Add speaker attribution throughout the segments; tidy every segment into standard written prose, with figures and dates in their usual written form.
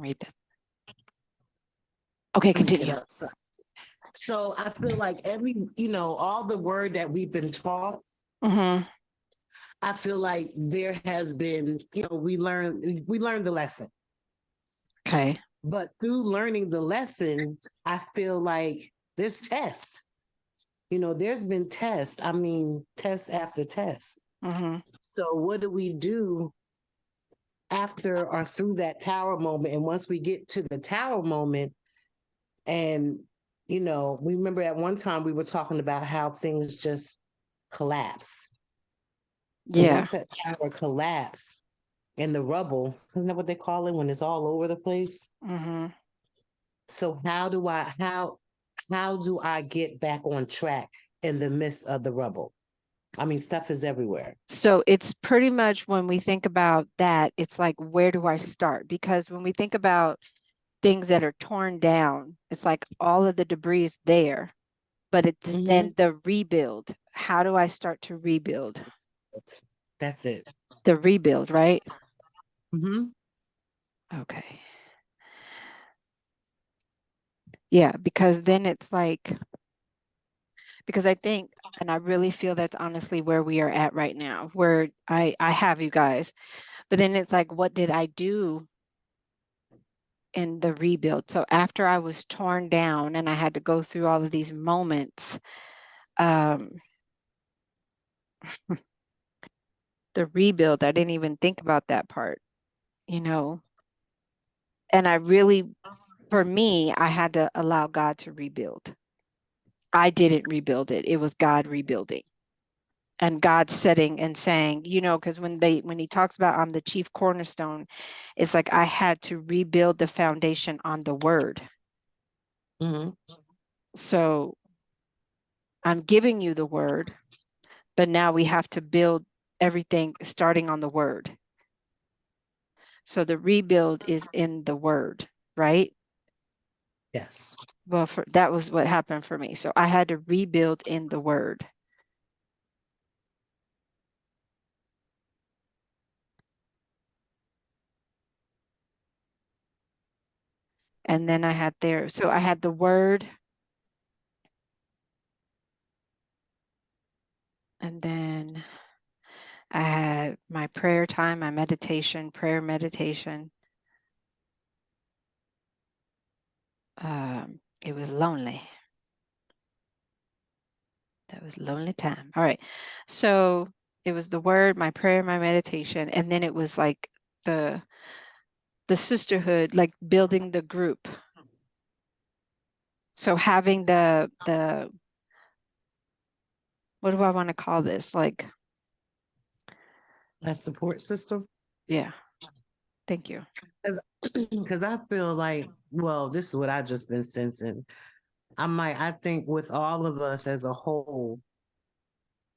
Speaker 1: read that. Okay,
Speaker 2: Let me get
Speaker 1: continue.
Speaker 2: up. So I feel like all the word that we've been taught,
Speaker 1: Mm-hmm.
Speaker 2: I feel like there has been, we learned the lesson.
Speaker 1: Okay.
Speaker 2: But through learning the lesson, I feel like there's tests. There's been tests. I mean, test after test.
Speaker 1: Mm-hmm.
Speaker 2: So what do we do after or through that tower moment? And once we get to the tower moment, and we remember at one time we were talking about how things just collapse. So
Speaker 1: Yeah.
Speaker 2: once that tower collapsed and the rubble, isn't that what they call it when it's all over the place?
Speaker 1: Mm-hmm.
Speaker 2: So how do I get back on track in the midst of the rubble? I mean, stuff is everywhere.
Speaker 1: So it's pretty much when we think about that, it's like, where do I start? Because when we think about things that are torn down, it's like all of the debris is there, but it's
Speaker 2: Mm-hmm.
Speaker 1: then the rebuild. How do I start to rebuild?
Speaker 2: That's it.
Speaker 1: The rebuild, right?
Speaker 2: Mm-hmm.
Speaker 1: Okay. Yeah, because then it's like, because I think, and I really feel that's honestly where we are at right now, where I have you guys, but then it's like, what did I do in the rebuild? So after I was torn down and I had to go through all of these moments, um, the rebuild, I didn't even think about that part, you know, and I really, for me, I had to allow God to rebuild. I didn't rebuild it. It was God rebuilding. And God setting and saying, because when he talks about I'm the chief cornerstone, it's like I had to rebuild the foundation on the word.
Speaker 2: Mm-hmm.
Speaker 1: So I'm giving you the word, but now we have to build everything starting on the word. So the rebuild is in the word, right?
Speaker 2: Yes.
Speaker 1: Well, that was what happened for me. So I had to rebuild in the word. And then I had so I had the word, and then I had my prayer time, my meditation, prayer meditation. It was lonely. That was lonely time. All right. So it was the word, my prayer, my meditation, and then it was like the sisterhood, like building the group. So having the what do I want to call this? Like,
Speaker 2: That support system.
Speaker 1: yeah, thank you.
Speaker 2: Because I feel like, well, this is what I just been sensing. I think with all of us as a whole,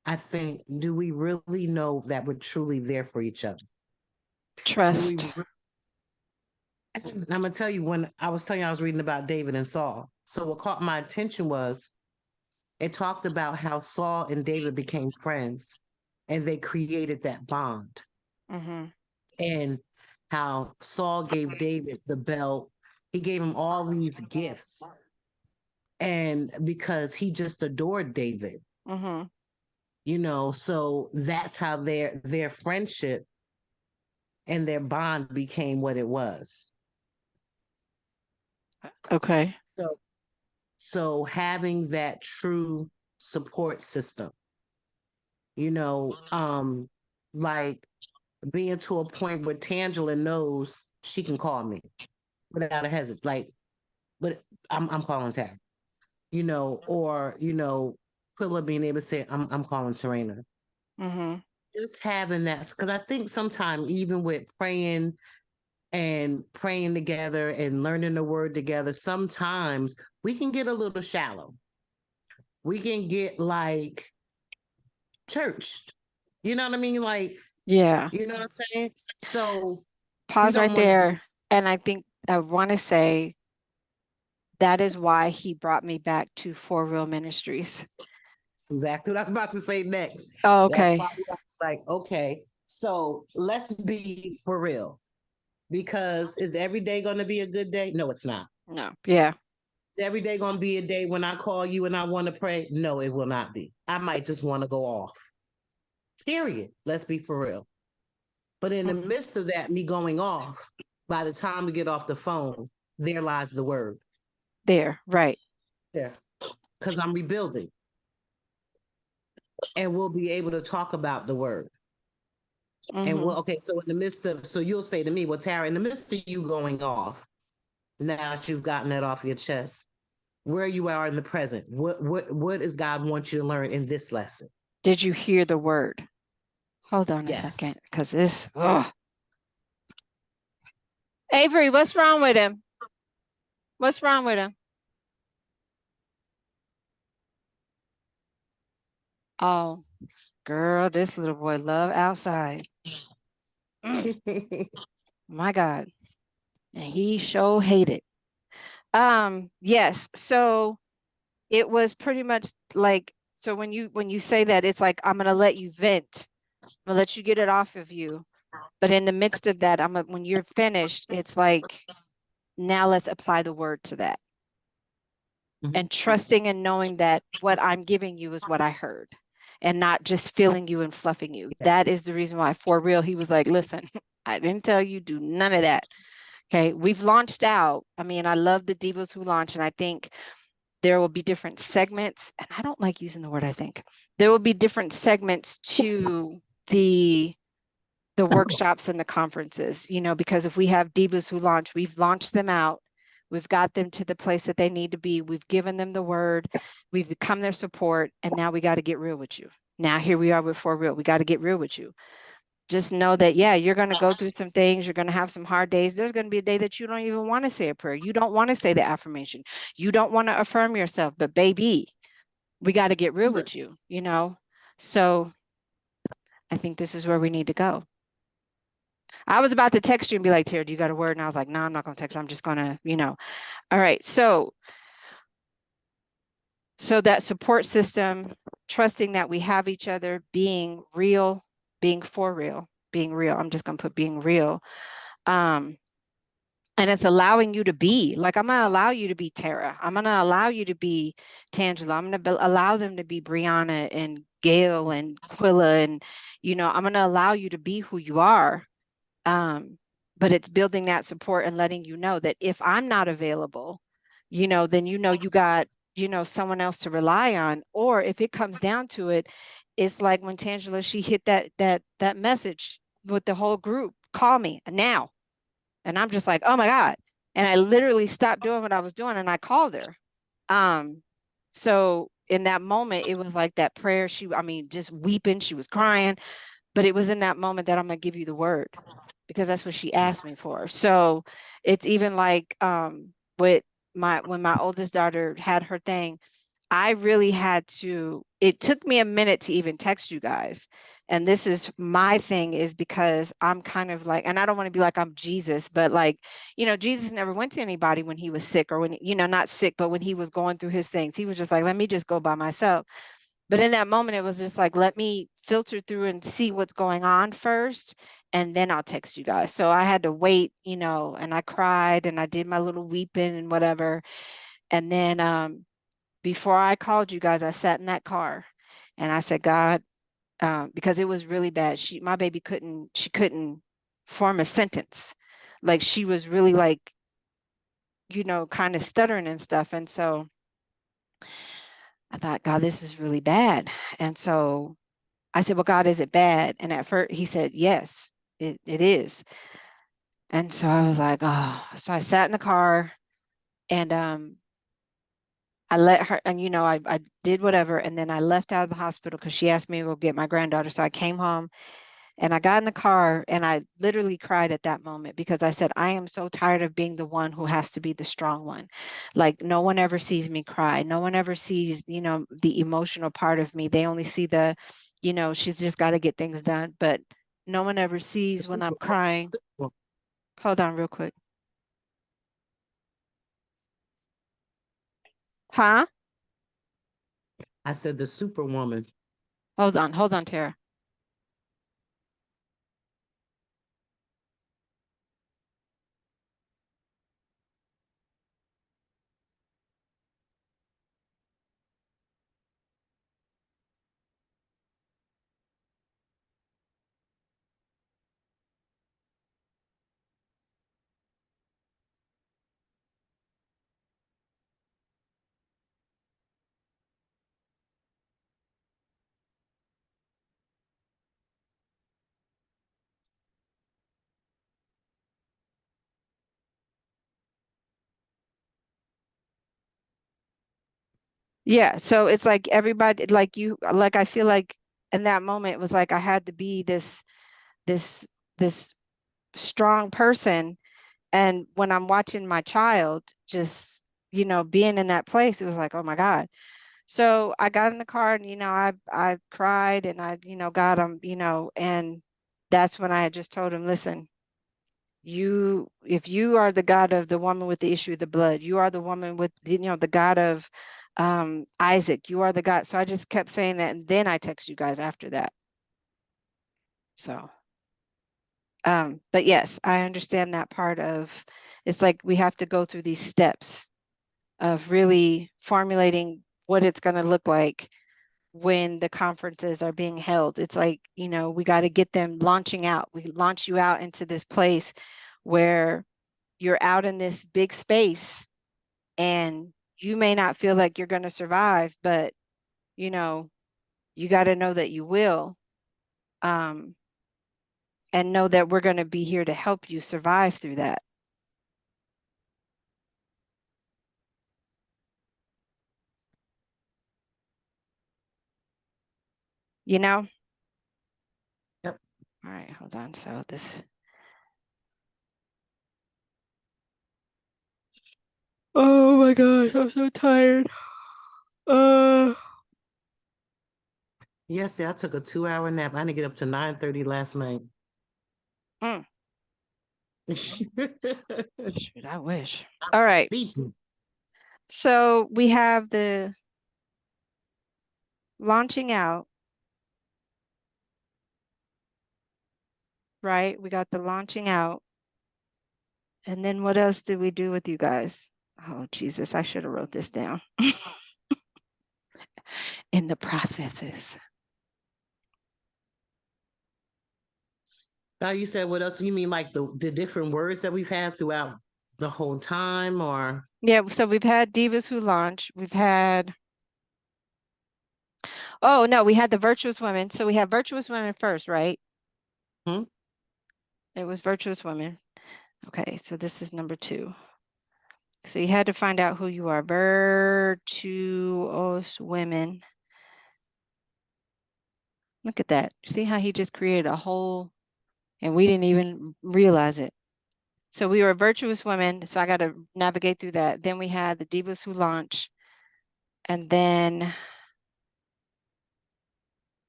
Speaker 2: I think, do we really know that we're truly there for each other? Do we?
Speaker 1: Trust.
Speaker 2: I'm gonna tell you when I was telling you I was reading about David and Saul. So what caught my attention was it talked about how Saul and David became friends, and they created that bond,
Speaker 1: Mm-hmm.
Speaker 2: and how Saul gave David the belt. He gave him all these gifts, and because he just adored David,
Speaker 1: Mm-hmm.
Speaker 2: so that's how their friendship and their bond became what it was.
Speaker 1: Okay.
Speaker 2: So so having that true support system, you know, um, like being to a point where Tangela knows she can call me without a hesitation. But I'm calling Tara, or Quilla being able to say, I'm calling Serena.
Speaker 1: Mm-hmm.
Speaker 2: Just having that, because I think sometimes even with praying and praying together and learning the word together, sometimes we can get a little shallow. We can get like churched. You know what I mean? Like,
Speaker 1: Yeah.
Speaker 2: you know what I'm saying? So we
Speaker 1: Pause
Speaker 2: don't
Speaker 1: right
Speaker 2: want to do.
Speaker 1: there. And I think I want to say that is why he brought me back to Forreal Ministries.
Speaker 2: That's exactly what I'm about to say next.
Speaker 1: Oh,
Speaker 2: That's
Speaker 1: okay.
Speaker 2: why I was like, okay, so let's be for real. Because is every day going to be a good day? No, it's not.
Speaker 1: No. Yeah.
Speaker 2: Is every day going to be a day when I call you and I want to pray? No, it will not be. I might just want to go off. Period. Let's be for real. But in the
Speaker 1: Mhm.
Speaker 2: midst of that, me going off, by the time we get off the phone, there lies the word.
Speaker 1: There. Right.
Speaker 2: There. Because I'm rebuilding. And we'll be able to talk about the word. And
Speaker 1: Hmm.
Speaker 2: well, okay, so in the midst of, so you'll say to me, well, Tara, in the midst of you going off, now that you've gotten that off your chest, where you are in the present, what does God want you to learn in this lesson?
Speaker 1: Did you hear the word? Hold on a
Speaker 2: Yes.
Speaker 1: second, because this. Ugh. Avery, what's wrong with him? What's wrong with him? Oh, girl, this little boy love outside. Mm, my God, and he sure hate it. Yes. So it was pretty much like, so when you say that, it's like I'm gonna let you vent. I'm gonna let you get it off of you. But in the midst of that, when you're finished, it's like, now let's apply the word to that.
Speaker 2: Mhm.
Speaker 1: And trusting and knowing that what I'm giving you is what I heard, and not just filling you and fluffing you.
Speaker 2: Yeah.
Speaker 1: That is the reason why, for real, he was like, listen, I didn't tell you do none of that. Okay. We've launched out. I mean, I love the divas who launch, and I think there will be different segments. And I don't like using the word I think. There will be different segments to the workshops and the conferences, because if we have divas who launch, we've launched them out, we've got them to the place that they need to be, we've given them the word, we've become their support, and now we got to get real with you. Now here we are with For Real. We got to get real with you. Just know that, yeah, you're going to go through some things. You're going to have some hard days. There's going to be a day that you don't even want to say a prayer. You don't want to say the affirmation. You don't want to affirm yourself. But baby, we got to get real with you. So I think this is where we need to go. I was about to text you and be like, Tara, do you got a word? And I was like, no, I'm not going to text. I'm just going to. All right. So that support system, trusting that we have each other, being real, being for real, being real. I'm just going to put being real. Um, and it's allowing you to be like, I'm going to allow you to be Tara. I'm going to allow you to be Tangela. I'm going to allow them to be Brianna and Gail and Quilla. And, I'm going to allow you to be who you are. But it's building that support and letting you know that if I'm not available, then you got, someone else to rely on. Or if it comes down to it, it's like when Tangela, she hit that message with the whole group, call me now. And I'm just like, oh my God. And I literally stopped doing what I was doing and I called her. So in that moment, it was like that prayer. I mean, just weeping, she was crying, but it was in that moment that I'm gonna give you the word, because that's what she asked me for. So it's even like with when my oldest daughter had her thing, I really had to, it took me a minute to even text you guys. And this is my thing, is because I'm kind of like, and I don't want to be like I'm Jesus, but like, Jesus never went to anybody when he was sick, or when, not sick, but when he was going through his things. He was just like, let me just go by myself. But in that moment, it was just like, let me filter through and see what's going on first, and then I'll text you guys. So I had to wait, and I cried and I did my little weeping and whatever. And then before I called you guys, I sat in that car and I said, God, because it was really bad. My baby she couldn't form a sentence. Like, she was really like, kind of stuttering and stuff. And so I thought, God, this is really bad. And so I said, well, God, is it bad? And at first he said, yes, it is. And so I was like, oh. So I sat in the car and I let her, and I did whatever. And then I left out of the hospital because she asked me to go get my granddaughter. So I came home and I got in the car and I literally cried at that moment, because I said, I am so tired of being the one who has to be the strong one. Like, no one ever sees me cry. No one ever sees, the emotional part of me. They only see she's just got to get things done. But no one ever
Speaker 2: The
Speaker 1: sees when I'm
Speaker 2: super,
Speaker 1: crying. Hold on real quick. Huh?
Speaker 2: I said the superwoman.
Speaker 1: Hold on, Tara. Yeah. So it's like everybody, like you, like I feel like in that moment it was like I had to be this, this strong person. And when I'm watching my child just, being in that place, it was like, oh my God. So I got in the car and, I cried and got him, and that's when I had just told him, listen, if you are the God of the woman with the issue of the blood, you are the woman with, the God of Isaac, you are the God. So I just kept saying that. And then I text you guys after that. So, but yes, I understand that part of, it's like we have to go through these steps of really formulating what it's going to look like when the conferences are being held. It's like, we got to get them launching out. We launch you out into this place where you're out in this big space and you may not feel like you're going to survive, but you know, you got to know that you will, um, and know that we're going to be here to help you survive through that, you know?
Speaker 2: Yep.
Speaker 1: All right, hold on. So this, oh my gosh, I'm so tired. Uh,
Speaker 2: Yesterday I took a 2 hour nap. I didn't get up to 9:30 last night.
Speaker 1: mm,
Speaker 2: I'm
Speaker 1: shoot, I wish. All right.
Speaker 2: beaten.
Speaker 1: So we have the launching out, right? We got the launching out. And then what else did we do with you guys? Oh, Jesus, I should have wrote this down. In the processes.
Speaker 2: Now you said what else? You mean like the different words that we've had throughout the whole time, or
Speaker 1: Yeah, so we've had divas who launch. We've had, oh no, we had the virtuous women. So we had virtuous women first, right?
Speaker 2: hmm?
Speaker 1: It was virtuous women. Okay, so this is number two. So you had to find out who you are. Virtuous women. Look at that. See how he just created a whole, and we didn't even realize it. So we were virtuous women. So I got to navigate through that. Then we had the divas who launch. And then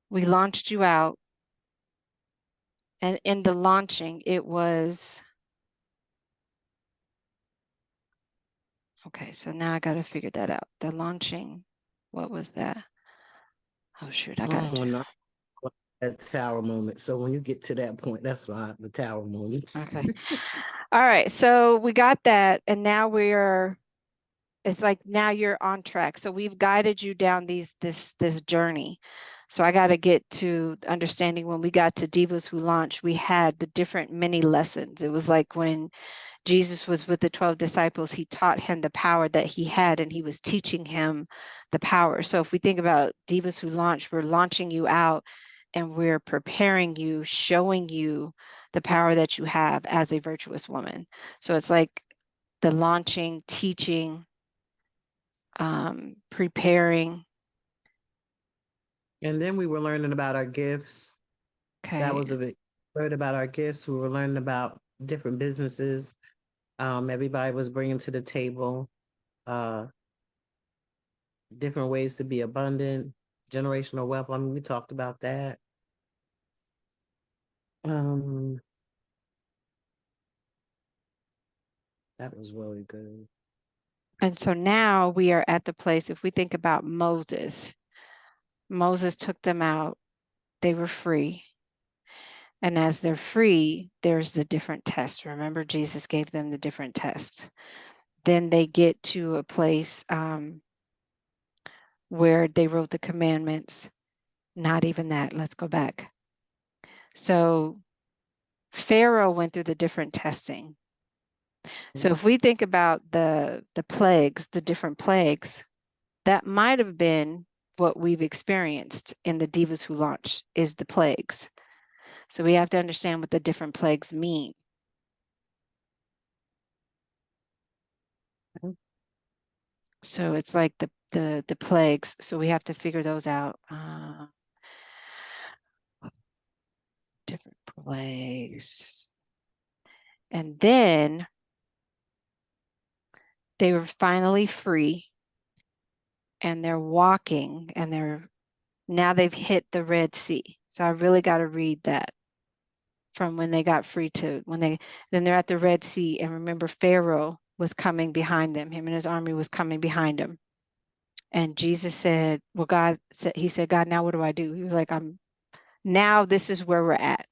Speaker 1: we launched you out. And in the launching, it was, okay, so now I got to figure that out. The launching, what was that? Oh, shoot, I got to
Speaker 2: When I that tower moment. So when you get to that point, that's why the tower
Speaker 1: do, okay.
Speaker 2: moments.
Speaker 1: All right, so we got that. And now it's like now you're on track. So we've guided you down this journey. So I got to get to understanding when we got to Divas Who Launch, we had the different mini lessons. It was like when Jesus was with the 12 disciples, he taught him the power that he had and he was teaching him the power. So if we think about Divas Who Launch, we're launching you out and we're preparing you, showing you the power that you have as a virtuous woman. So it's like the launching, teaching, preparing.
Speaker 2: And then we were learning about our gifts. That
Speaker 1: Okay.
Speaker 2: was a bit learned about our gifts. We were learning about different businesses. Everybody was bringing to the table uh, different ways to be abundant, generational wealth. I mean, we talked about that. Um, that was really good.
Speaker 1: And so now we are at the place, if we think about Moses, Moses took them out, they were free. And as they're free, there's the different tests. Remember, Jesus gave them the different tests. Then they get to a place where they wrote the commandments. Not even that. Let's go back. So Pharaoh went through the different testing. So if we think about the plagues, the different plagues, that might have been what we've experienced in the Divas Who Launched is the plagues. So we have to understand what the different plagues mean. So it's like the plagues. So we have to figure those out. Different plagues. And then they were finally free and they're walking and now they've hit the Red Sea. So I really got to read that from when they got free to then they're at the Red Sea. And remember, Pharaoh was coming behind them. Him and his army was coming behind him. And Jesus said, well, he said, God, now what do I do? He was like, now this is where we're at.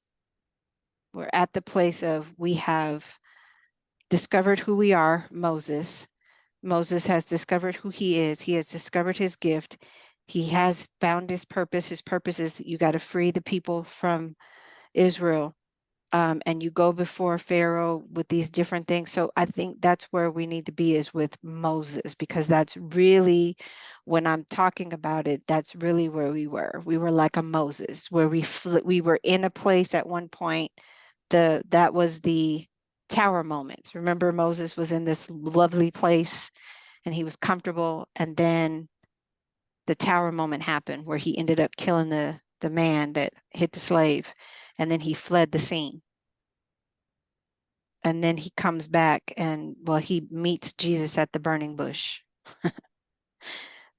Speaker 1: We're at the place of we have discovered who we are, Moses. Moses has discovered who he is. He has discovered his gift. He has found his purpose. His purpose is that you got to free the people from Israel. And you go before Pharaoh with these different things. So I think that's where we need to be, is with Moses, because that's really, when I'm talking about it, that's really where we were. We were like a Moses, where we were in a place at one point. That was the tower moments. Remember, Moses was in this lovely place and he was comfortable, and then the tower moment happened where he ended up killing the man that hit the slave, and then he fled the scene. And then he comes back and, well, he meets Jesus at the burning bush.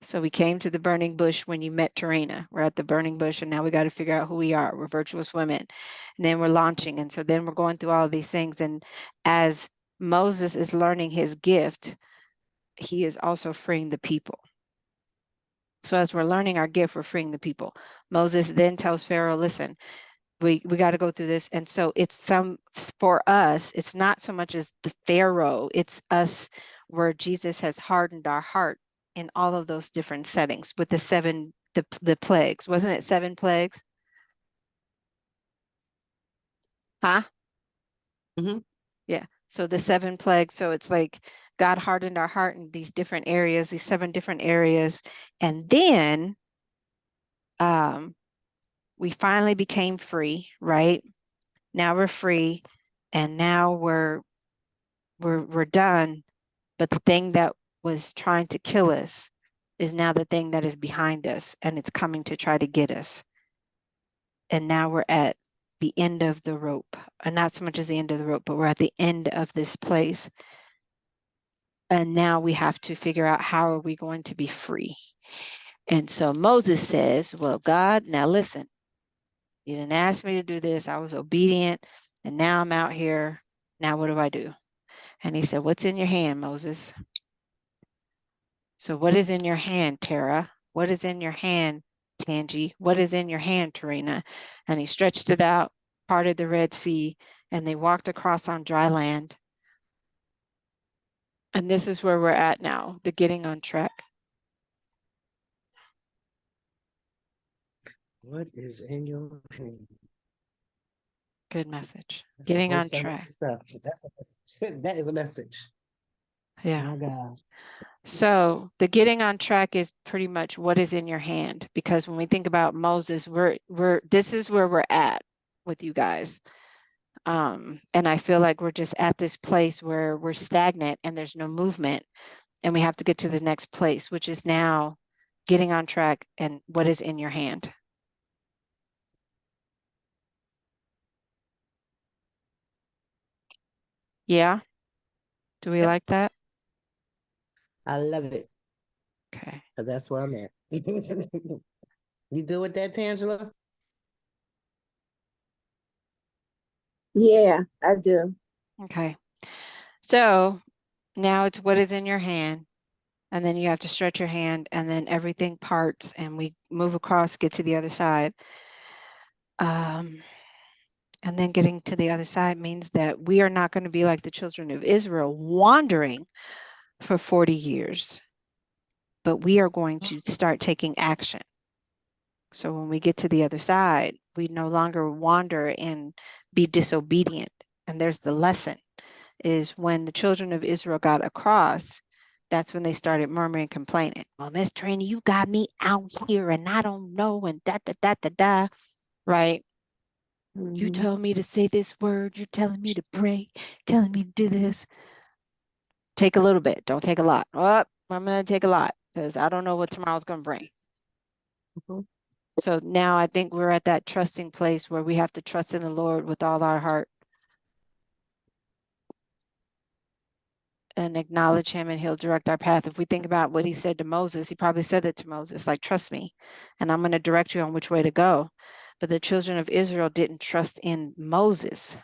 Speaker 1: So we came to the burning bush when you met Tarina. We're at the burning bush, and now we got to figure out who we are. We're virtuous women. And then we're launching. And so then we're going through all of these things. And as Moses is learning his gift, he is also freeing the people. So as we're learning our gift, we're freeing the people. Moses then tells Pharaoh, listen, we got to go through this. And so for us, it's not so much as the Pharaoh, it's us, where Jesus has hardened our heart in all of those different settings with the plagues. Wasn't it 7 plagues? Huh?
Speaker 2: Mm-hmm.
Speaker 1: Yeah. So the 7 plagues. So it's like God hardened our heart in these different areas, these 7 different areas. And then we finally became free, right? Now we're free, and now we're done. But the thing that was trying to kill us is now the thing that is behind us, and it's coming to try to get us. And now we're at the end of the rope, and not so much as the end of the rope, but we're at the end of this place. And now we have to figure out, how are we going to be free? And so Moses says, well, God, now listen, you didn't ask me to do this. I was obedient, and now I'm out here. Now what do I do? And he said, what's in your hand, Moses? So what is in your hand, Tara? What is in your hand, Tangi? What is in your hand, Tarina? And he stretched it out, parted the Red Sea, and they walked across on dry land. And this is where we're at now, the getting on track.
Speaker 2: What is in your hand?
Speaker 1: Good message.
Speaker 2: That's a
Speaker 1: Getting
Speaker 2: whole
Speaker 1: on
Speaker 2: sermon
Speaker 1: track.
Speaker 2: stuff. That's a message. That is a message.
Speaker 1: Yeah.
Speaker 2: My God.
Speaker 1: So the getting on track is pretty much what is in your hand, because when we think about Moses, this is where we're at with you guys. And I feel like we're just at this place where we're stagnant and there's no movement, and we have to get to the next place, which is now getting on track and what is in your hand. Yeah. Do we
Speaker 2: Yep.
Speaker 1: like that?
Speaker 2: I love it.
Speaker 1: Okay.
Speaker 2: Because that's where I'm at. You good with that, Tangela?
Speaker 3: Yeah, I do.
Speaker 1: Okay. So now it's what is in your hand. And then you have to stretch your hand, and then everything parts and we move across, get to the other side. And then getting to the other side means that we are not going to be like the children of Israel wandering for 40 years, but we are going to start taking action. So when we get to the other side, we no longer wander and be disobedient. And there's the lesson, is when the children of Israel got across, that's when they started murmuring, complaining. Well, Miss Trainee, you got me out here and I don't know, and da da da da da, right? You
Speaker 3: Mm-hmm.
Speaker 1: told me to say this word. You're telling me to pray, telling me to do this. Take a little bit. Don't take a lot. Oh, I'm going to take a lot. because I don't know what tomorrow's going to bring.
Speaker 2: Mhm.
Speaker 1: So now I think we're at that trusting place where we have to trust in the Lord with all our heart and acknowledge him, and he'll direct our path. If we think about what he said to Moses, he probably said it to Moses, like, trust me, and I'm going to direct you on which way to go. But the children of Israel didn't trust in Moses.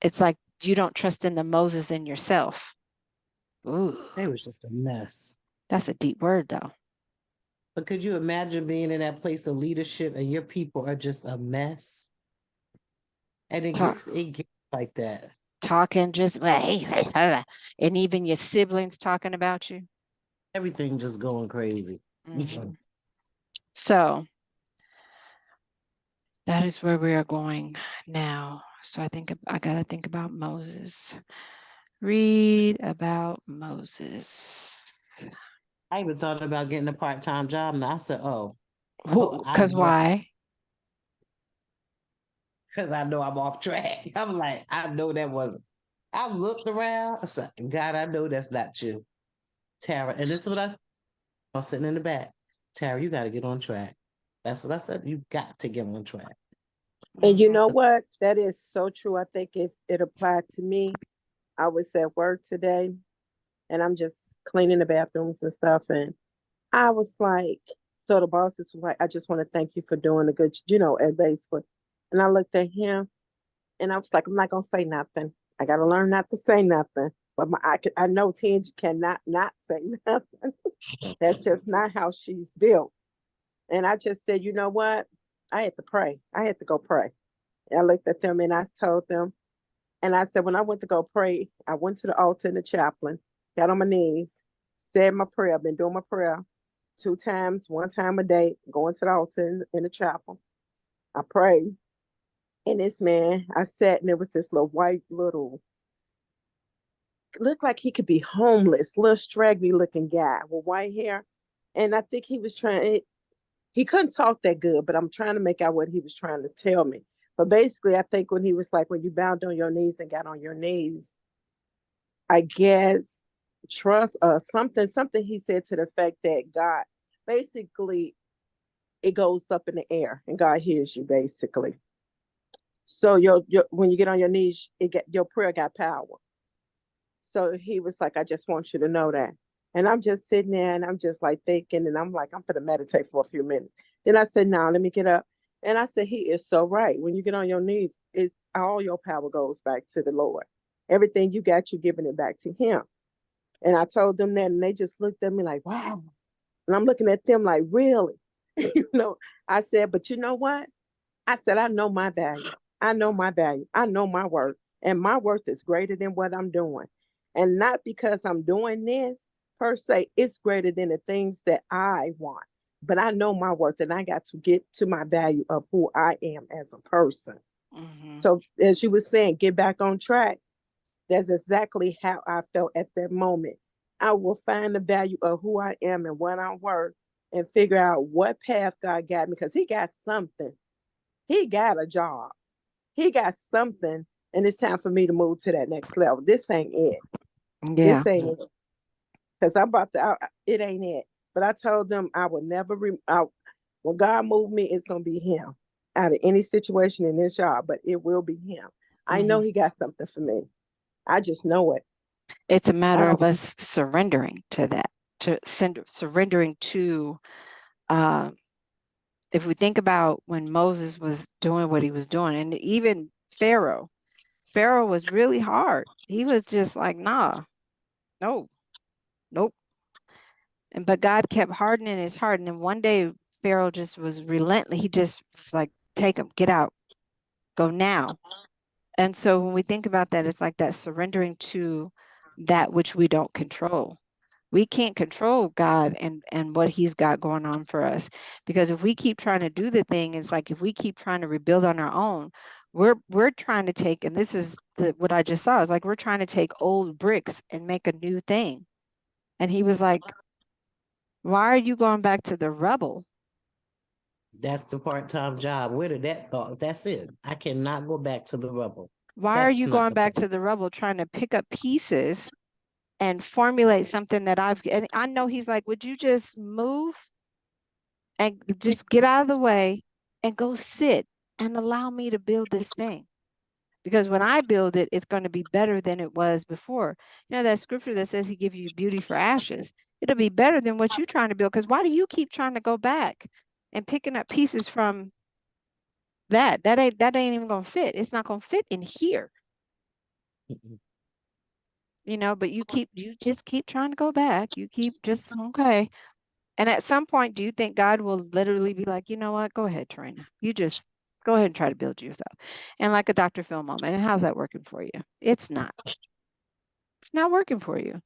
Speaker 1: It's like you don't trust in the Moses in yourself. Ooh,
Speaker 2: It was just a mess.
Speaker 1: that's a deep word, though.
Speaker 2: But could you imagine being in that place of leadership and your people are just a mess? And
Speaker 1: Talk,
Speaker 2: it gets like that.
Speaker 1: talking just, well, hey, and even your siblings talking about you.
Speaker 2: Everything just going crazy.
Speaker 1: Hmm. So that is where we are going now. So I think I got to think about Moses. Read about Moses.
Speaker 2: I even thought about getting a part-time job, and I said, oh, I
Speaker 1: Because
Speaker 2: know,
Speaker 1: why?
Speaker 2: because I know I'm off track. I'm like, I know that wasn't. I looked around. I said, God, I know that's not you, Tara. And this is what I was sitting in the back. Tara, you got to get on track. That's what I said. You got to get on track.
Speaker 3: And you
Speaker 1: Hmm.
Speaker 3: know what? That is so true. I think if it applied to me, I was at work today and I'm just cleaning the bathrooms and stuff. And I was like, so the bosses was like, I just want to thank you for doing a good, and basically. And I looked at him and I was like, I'm not going to say nothing. I got to learn not to say nothing. But I know Tingy cannot not say nothing. That's just not how she's built. And I just said, you know what? I had to pray. I had to go pray. I looked at them and I told them, and I said, when I went to go pray, I went to the altar in the chaplain, got on my knees, said my prayer. I've been doing my prayer 2 times, 1 time a day, going to the altar in the chapel. I prayed. And this man, I sat and there was this little white little, looked like he could be homeless, little straggly looking guy with white hair. And I think he was he couldn't talk that good, but I'm trying to make out what he was trying to tell me. But basically, I think when he was like, when you bowed on your knees and got on your knees, I guess trust something he said to the fact that God basically it goes up in the air and God hears you basically. So your when you get on your knees, it get your prayer got power. So he was like, I just want you to know that. And I'm just sitting there and I'm just like thinking, and I'm like, I'm gonna meditate for a few minutes. Then I said, now let me get up. And I said, he is so right. When you get on your knees, it all your power goes back to the Lord. Everything you got, you're giving it back to him. And I told them that, and they just looked at me like, wow. And I'm looking at them like, really? I said, but you know what? I said, I know my value. I know my value. I know my worth. And my worth is greater than what I'm doing. And not because I'm doing this per se, it's greater than the things that I want. But I know my worth and I got to get to my value of who I am as a person.
Speaker 1: Hmm.
Speaker 3: So, as you were saying, get back on track. That's exactly how I felt at that moment. I will find the value of who I am and what I'm worth and figure out what path God got me because He got something. He got a job. He got something, and it's time for me to move to that next level. This ain't it.
Speaker 1: Yeah.
Speaker 3: This ain't it. Because I'm about to, it ain't it. But I told them I would never, when God moved me, it's going to be Him out of any situation in this job, but it will be Him. I know
Speaker 1: Hmm.
Speaker 3: He got something for me. I just know it.
Speaker 1: It's a
Speaker 3: I
Speaker 1: matter of
Speaker 3: don't,
Speaker 1: us surrendering to that, surrendering to, uh, if we think about when Moses was doing what he was doing, and even Pharaoh, Pharaoh was really hard. He was just like, nah, no, nope. And but God kept hardening his heart. And then one day Pharaoh just was relentless. He just was like, take him, get out, go now. And so when we think about that, it's like that surrendering to that which we don't control. We can't control God and what He's got going on for us. Because if we keep trying to do the thing, it's like if we keep trying to rebuild on our own, we're trying to take, and this is what I just saw, is like we're trying to take old bricks and make a new thing. And He was like, why are you going back to the rubble?
Speaker 2: That's the part-time job. Where did that thought? That's it. I cannot go back to the rubble.
Speaker 1: Why are
Speaker 2: That's
Speaker 1: you
Speaker 2: not
Speaker 1: going
Speaker 2: the plan.
Speaker 1: back to the rubble trying to pick up pieces and formulate something that and I know he's like, would you just move and just get out of the way and go sit and allow me to build this thing? Because when I build it, it's going to be better than it was before. You know, that scripture that says he give you beauty for ashes. It'll be better than what you're trying to build. Because why do you keep trying to go back and picking up pieces from that? That ain't even gonna fit. It's not gonna fit in here. You know, but you just keep trying to go back. You keep just okay. And at some point, do you think God will literally be like, you know what? Go ahead, Trina. You just go ahead and try to build yourself. And like a Dr. Phil moment. And how's that working for you? It's not. It's not working for you.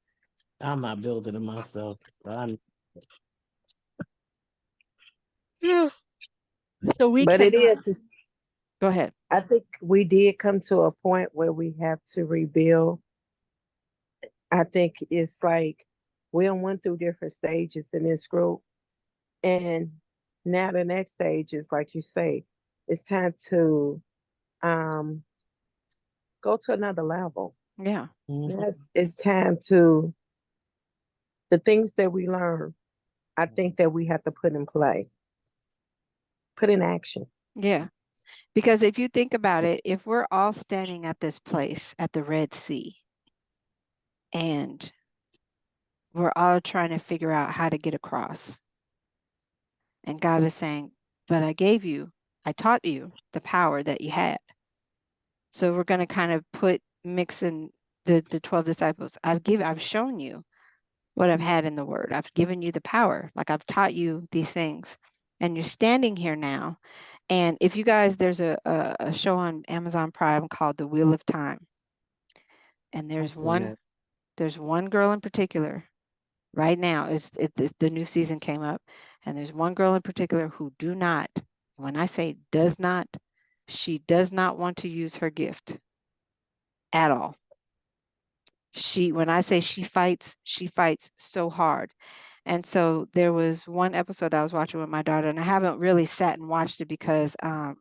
Speaker 2: I'm not building it myself.
Speaker 1: Yeah. So we
Speaker 3: But it
Speaker 1: cannot.
Speaker 3: is.
Speaker 1: Go ahead.
Speaker 3: I think we did come to a point where we have to rebuild. I think it's like we went through different stages in this group. And now the next stage is like you say, it's time to um go to another level.
Speaker 1: Yeah.
Speaker 3: Yes, it's time to the things that we learn, I think that we have to put in play, put in action.
Speaker 1: Yeah. Because if you think about it, if we're all standing at this place at the Red Sea and we're all trying to figure out how to get across, and God is saying, but I taught you the power that you had. So we're going to kind of mix in the 12 disciples. I've shown you what I've had in the word. I've given you the power. Like I've taught you these things. And you're standing here now. And if you guys, there's a show on Amazon Prime called The Wheel of Time. And
Speaker 2: I've seen it.
Speaker 1: there's one girl in particular right now the new season came up, and there's one girl in particular who when I say does not, she does not want to use her gift at all. When I say she fights so hard. And so there was one episode I was watching with my daughter, and I haven't really sat and watched it because I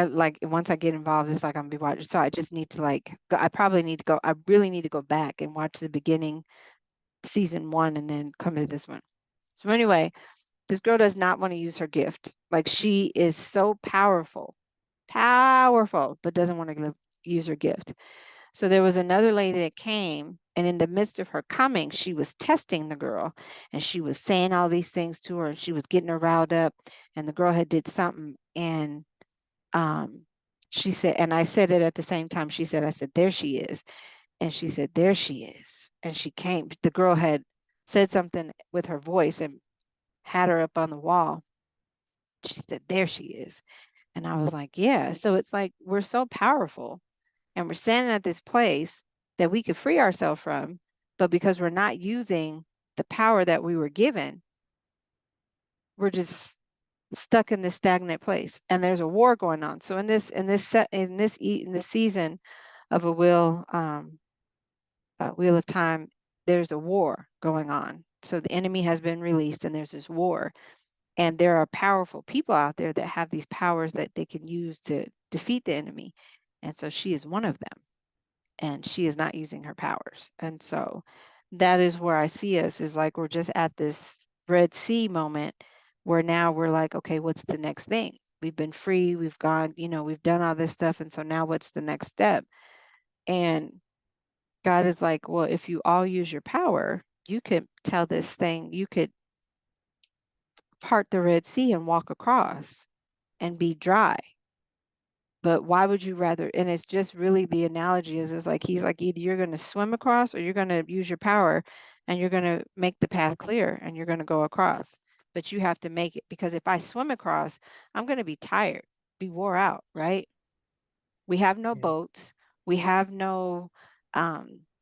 Speaker 1: like once I get involved, it's like I'm gonna be watching. So I just need to like I probably need to go. I really need to go back and watch the beginning season one and then come to this one. So anyway, this girl does not want to use her gift. Like she is so powerful, but doesn't want to use her gift. So there was another lady that came, and in the midst of her coming, she was testing the girl, and she was saying all these things to her, and she was getting her riled up, and the girl had did something, and um, she said, and I said it at the same time. She said, I said, there she is, and she said, there she is, and she came. The girl had said something with her voice and had her up on the wall. She said, there she is, and I was like, yeah. So it's like we're so powerful and we're standing at this place that we could free ourselves from, but because we're not using the power that we were given, we're just stuck in this stagnant place. And there's a war going on. So in this season of Wheel of Time, there's a war going on. So the enemy has been released, and there's this war. And there are powerful people out there that have these powers that they can use to defeat the enemy. And so she is one of them, and she is not using her powers. And so that is where I see us, is like we're just at this Red Sea moment where now we're like, okay, what's the next thing? We've been free, we've gone, we've done all this stuff. And so now what's the next step? And God is like, well, if you all use your power, you could tell this thing, you could part the Red Sea and walk across and be dry. But why would you rather? And it's just really the analogy is like he's like either you're going to swim across or you're going to use your power and you're going to make the path clear and you're going to go across. But you have to make it, because if I swim across, I'm going to be tired, be wore out, right? We have no
Speaker 2: Yeah.
Speaker 1: boats. We have no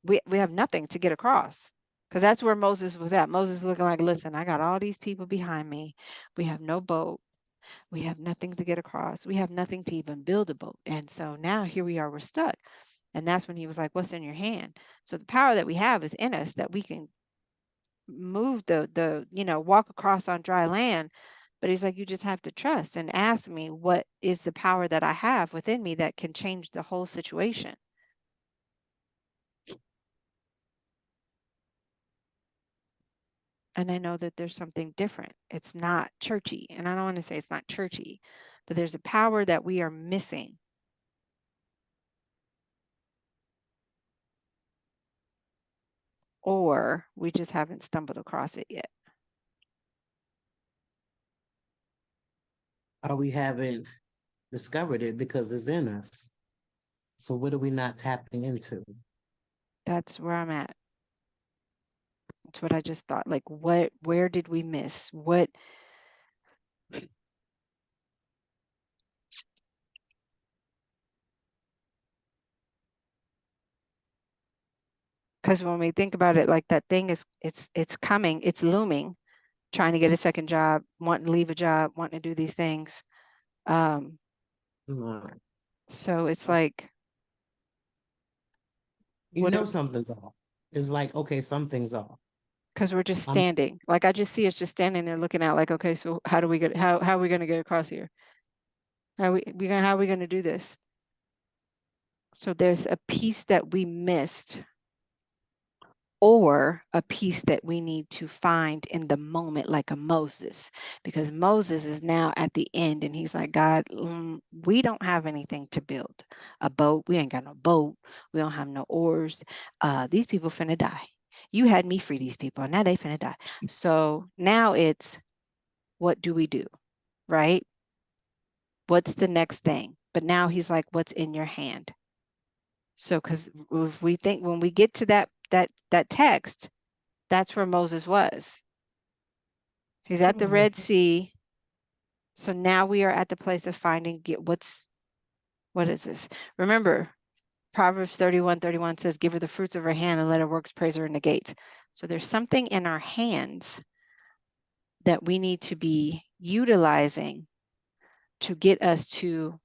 Speaker 1: we have nothing to get across. Because that's where Moses was at. Moses looking like, listen, I got all these people behind me. We have no boat. We have nothing to get across. We have nothing to even build a boat. And so now here we are, we're stuck. And that's when he was like, what's in your hand? So the power that we have is in us, that we can move walk across on dry land. But he's like, you just have to trust and ask me what is the power that I have within me that can change the whole situation. And I know that there's something different. It's not churchy. And I don't want to say it's not churchy, but there's a power that we are missing. Or we just haven't stumbled across it yet.
Speaker 2: Or we haven't discovered it because it's in us. So what are we not tapping into?
Speaker 1: That's where I'm at. That's what I just thought. Like, where did we miss? What? Because when we think about it, like that thing is, it's coming, it's looming, trying to get a second job, wanting to leave a job, wanting to do these things. Um,
Speaker 2: Mm.
Speaker 1: so it's like,
Speaker 2: You
Speaker 1: what?
Speaker 2: know something's off. It's like, okay, something's off.
Speaker 1: Because we're just
Speaker 2: I'm
Speaker 1: standing. Like I just see us just standing there looking out. Like, okay, so how do we get? How are we going to get across here? How are we going to do this? So there's a piece that we missed, or a piece that we need to find in the moment, like a Moses, because Moses is now at the end and he's like, God, we don't have anything to build a boat. We ain't got no boat. We don't have no oars. These people finna die. You had me free these people, and now they finna die. So now it's, what do we do? Right? What's the next thing? But now he's like, what's in your hand? So, because if we think, when we get to that text, that's where Moses was. He's at the Red Sea. So now we are at the place of finding, what is this? Remember, Proverbs 31:31 says, give her the fruits of her hand and let her works praise her in the gates. So there's something in our hands that we need to be utilizing to get us to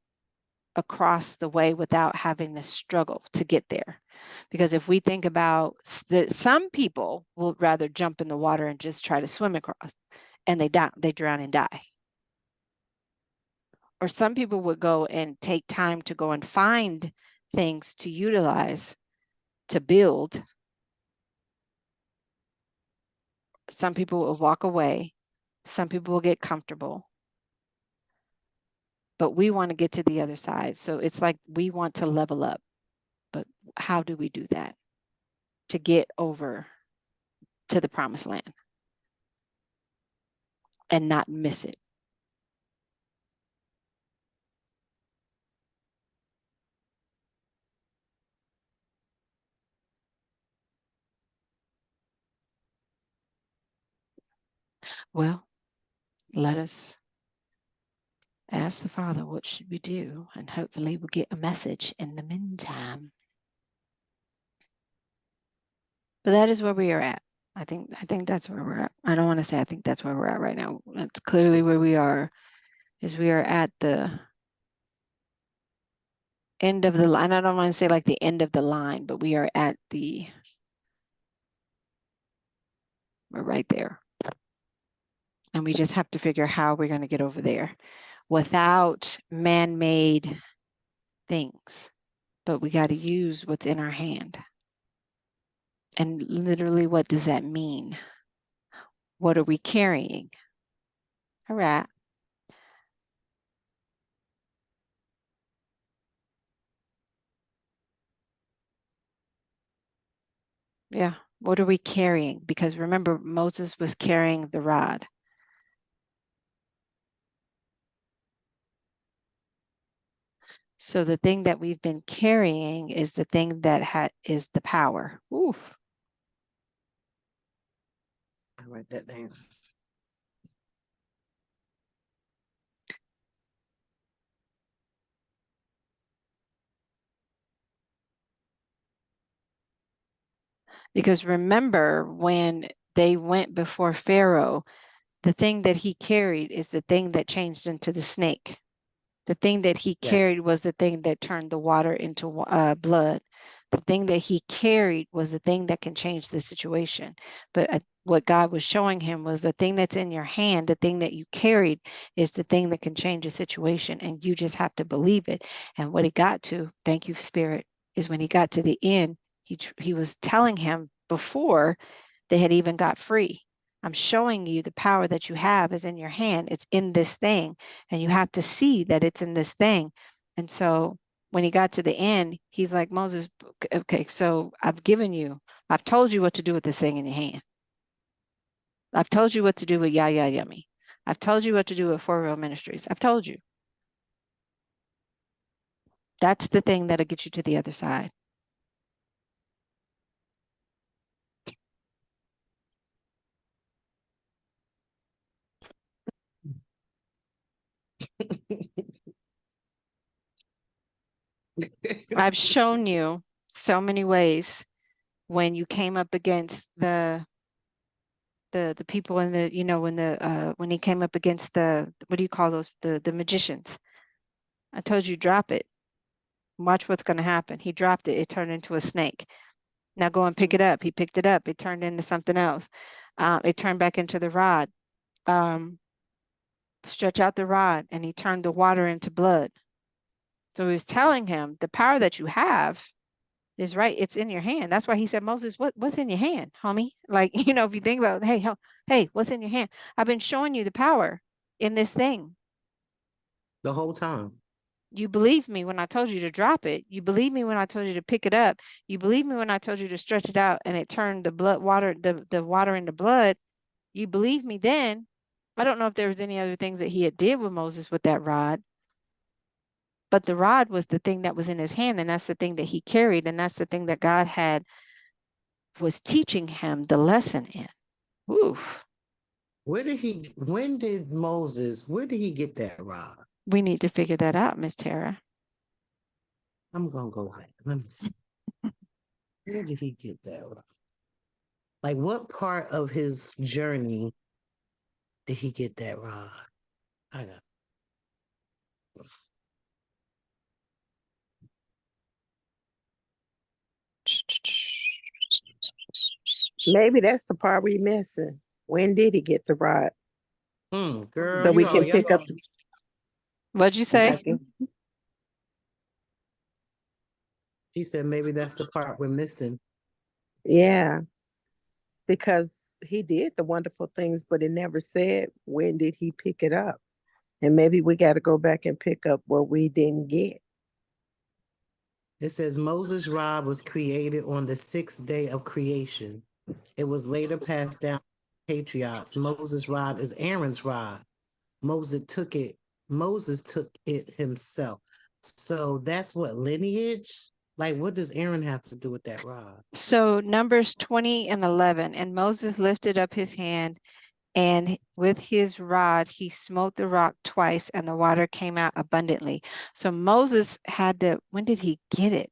Speaker 1: across the way without having to struggle to get there. Because if we think about that, some people will rather jump in the water and just try to swim across, and they drown and die. Or some people would go and take time to go and find things to utilize to build. Some people will walk away. Some people will get comfortable. But we want to get to the other side. So it's like we want to level up. But how do we do that to get over to the promised land and not miss it? Well, let us ask the Father, what should we do? And hopefully we'll get a message in the meantime. But that is where we are at. I think that's where we're at. I don't want to say I think that's where we're at right now. That's clearly where we are, is we are at the end of the line. I don't want to say like the end of the line, but we are at we're right there. And we just have to figure how we're going to get over there without man-made things. But we got to use what's in our hand. And literally, what does that mean? What are we carrying? All right. Yeah. What are we carrying? Because remember, Moses was carrying the rod. So the thing that we've been carrying is the thing that is the power. Oof.
Speaker 2: I write that down.
Speaker 1: Because remember, when they went before Pharaoh, the thing that he carried is the thing that changed into the snake. The thing that he
Speaker 2: Yes.
Speaker 1: carried was the thing that turned the water into blood. The thing that he carried was the thing that can change the situation. But what God was showing him was the thing that's in your hand, the thing that you carried is the thing that can change a situation. And you just have to believe it. And what he got to, thank you, Spirit, is when he got to the end, he was telling him before they had even got free. I'm showing you the power that you have is in your hand. It's in this thing. And you have to see that it's in this thing. And so when he got to the end, he's like, Moses, okay, so I've told you what to do with this thing in your hand. I've told you what to do with Yummy. I've told you what to do with Forreal Ministries. I've told you. That's the thing that'll get you to the other side. I've shown you so many ways when you came up against the people in the, when he came up against the, what do you call those, the magicians. I told you, drop it. Watch what's going to happen. He dropped it. It turned into a snake. Now go and pick it up. He picked it up. It turned into something else. It turned back into the rod. Stretch out the rod, and he turned the water into blood. So he was telling him the power that you have is right. It's in your hand. That's why he said, Moses, what's in your hand, homie? Like, if you think about, hey, what's in your hand? I've been showing you the power in this thing.
Speaker 2: The whole time.
Speaker 1: You believed me when I told you to drop it. You believed me when I told you to pick it up. You believed me when I told you to stretch it out and it turned the water into blood. You believed me then. I don't know if there was any other things that he had did with Moses with that rod, but the rod was the thing that was in his hand, and that's the thing that he carried, and that's the thing that God was teaching him the lesson in. Oof.
Speaker 2: Where did he get that rod?
Speaker 1: We need to figure that out, Miss Tara.
Speaker 2: I'm gonna go ahead. Let me see. Where did he get that rod? Like, what part of his journey did he get that rod? I got.
Speaker 3: Maybe that's the part we missing. When did he get the rod?
Speaker 2: Girl,
Speaker 3: So we can pick up.
Speaker 1: What'd you say?
Speaker 2: She said maybe that's the part we're missing.
Speaker 3: Yeah, because he did the wonderful things, but it never said when did he pick it up. And maybe we got to go back and pick up what we didn't get.
Speaker 2: It says Moses' rod was created on the 6th day of creation. It was later passed down to patriarchs. Moses' rod is Aaron's rod. Moses took it himself. So that's what lineage? Like, what does Aaron have to do with that rod?
Speaker 1: So Numbers 20 and 11, and Moses lifted up his hand, and with his rod he smote the rock twice, and the water came out abundantly. So Moses had to, when did he get it?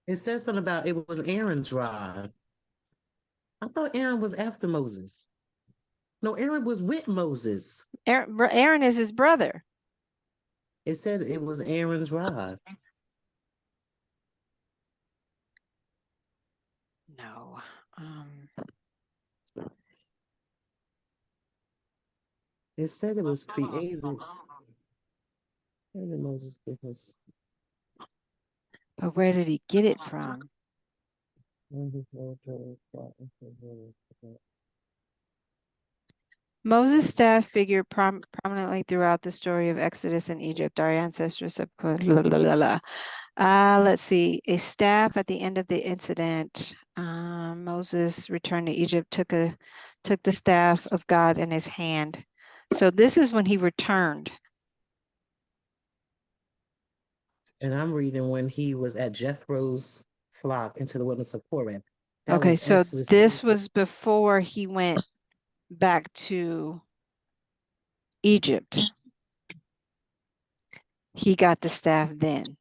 Speaker 2: It says something about it was Aaron's rod. I thought Aaron was after Moses. No, Aaron was with Moses.
Speaker 1: Aaron is his brother.
Speaker 2: It said it was Aaron's rod.
Speaker 1: No.
Speaker 2: It said it was created. Where did Moses get this?
Speaker 1: But where did he get it from? Moses' staff figured prominently throughout the story of Exodus and Egypt. Our ancestors, let's see, a staff at the end of the incident. Moses returned to Egypt, took the staff of God in his hand. So this is when he returned.
Speaker 2: And I'm reading when he was at Jethro's flock into the wilderness of Horeb.
Speaker 1: Okay, so this was before he went back to Egypt. He got the staff then.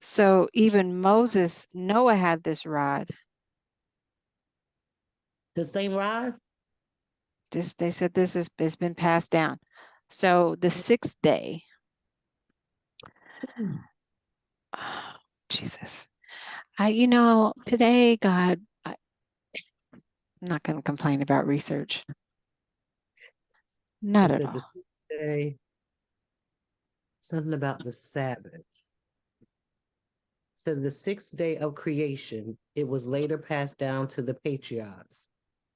Speaker 1: So even Noah had this rod.
Speaker 2: The same rod?
Speaker 1: They said it's been passed down. So the 6th day, oh, Jesus. Today, God, I'm not going to complain about research. Not
Speaker 2: It
Speaker 1: at
Speaker 2: said the
Speaker 1: all.
Speaker 2: sixth day, something about the Sabbath. So the sixth day of creation, it was later passed down to the patriarchs.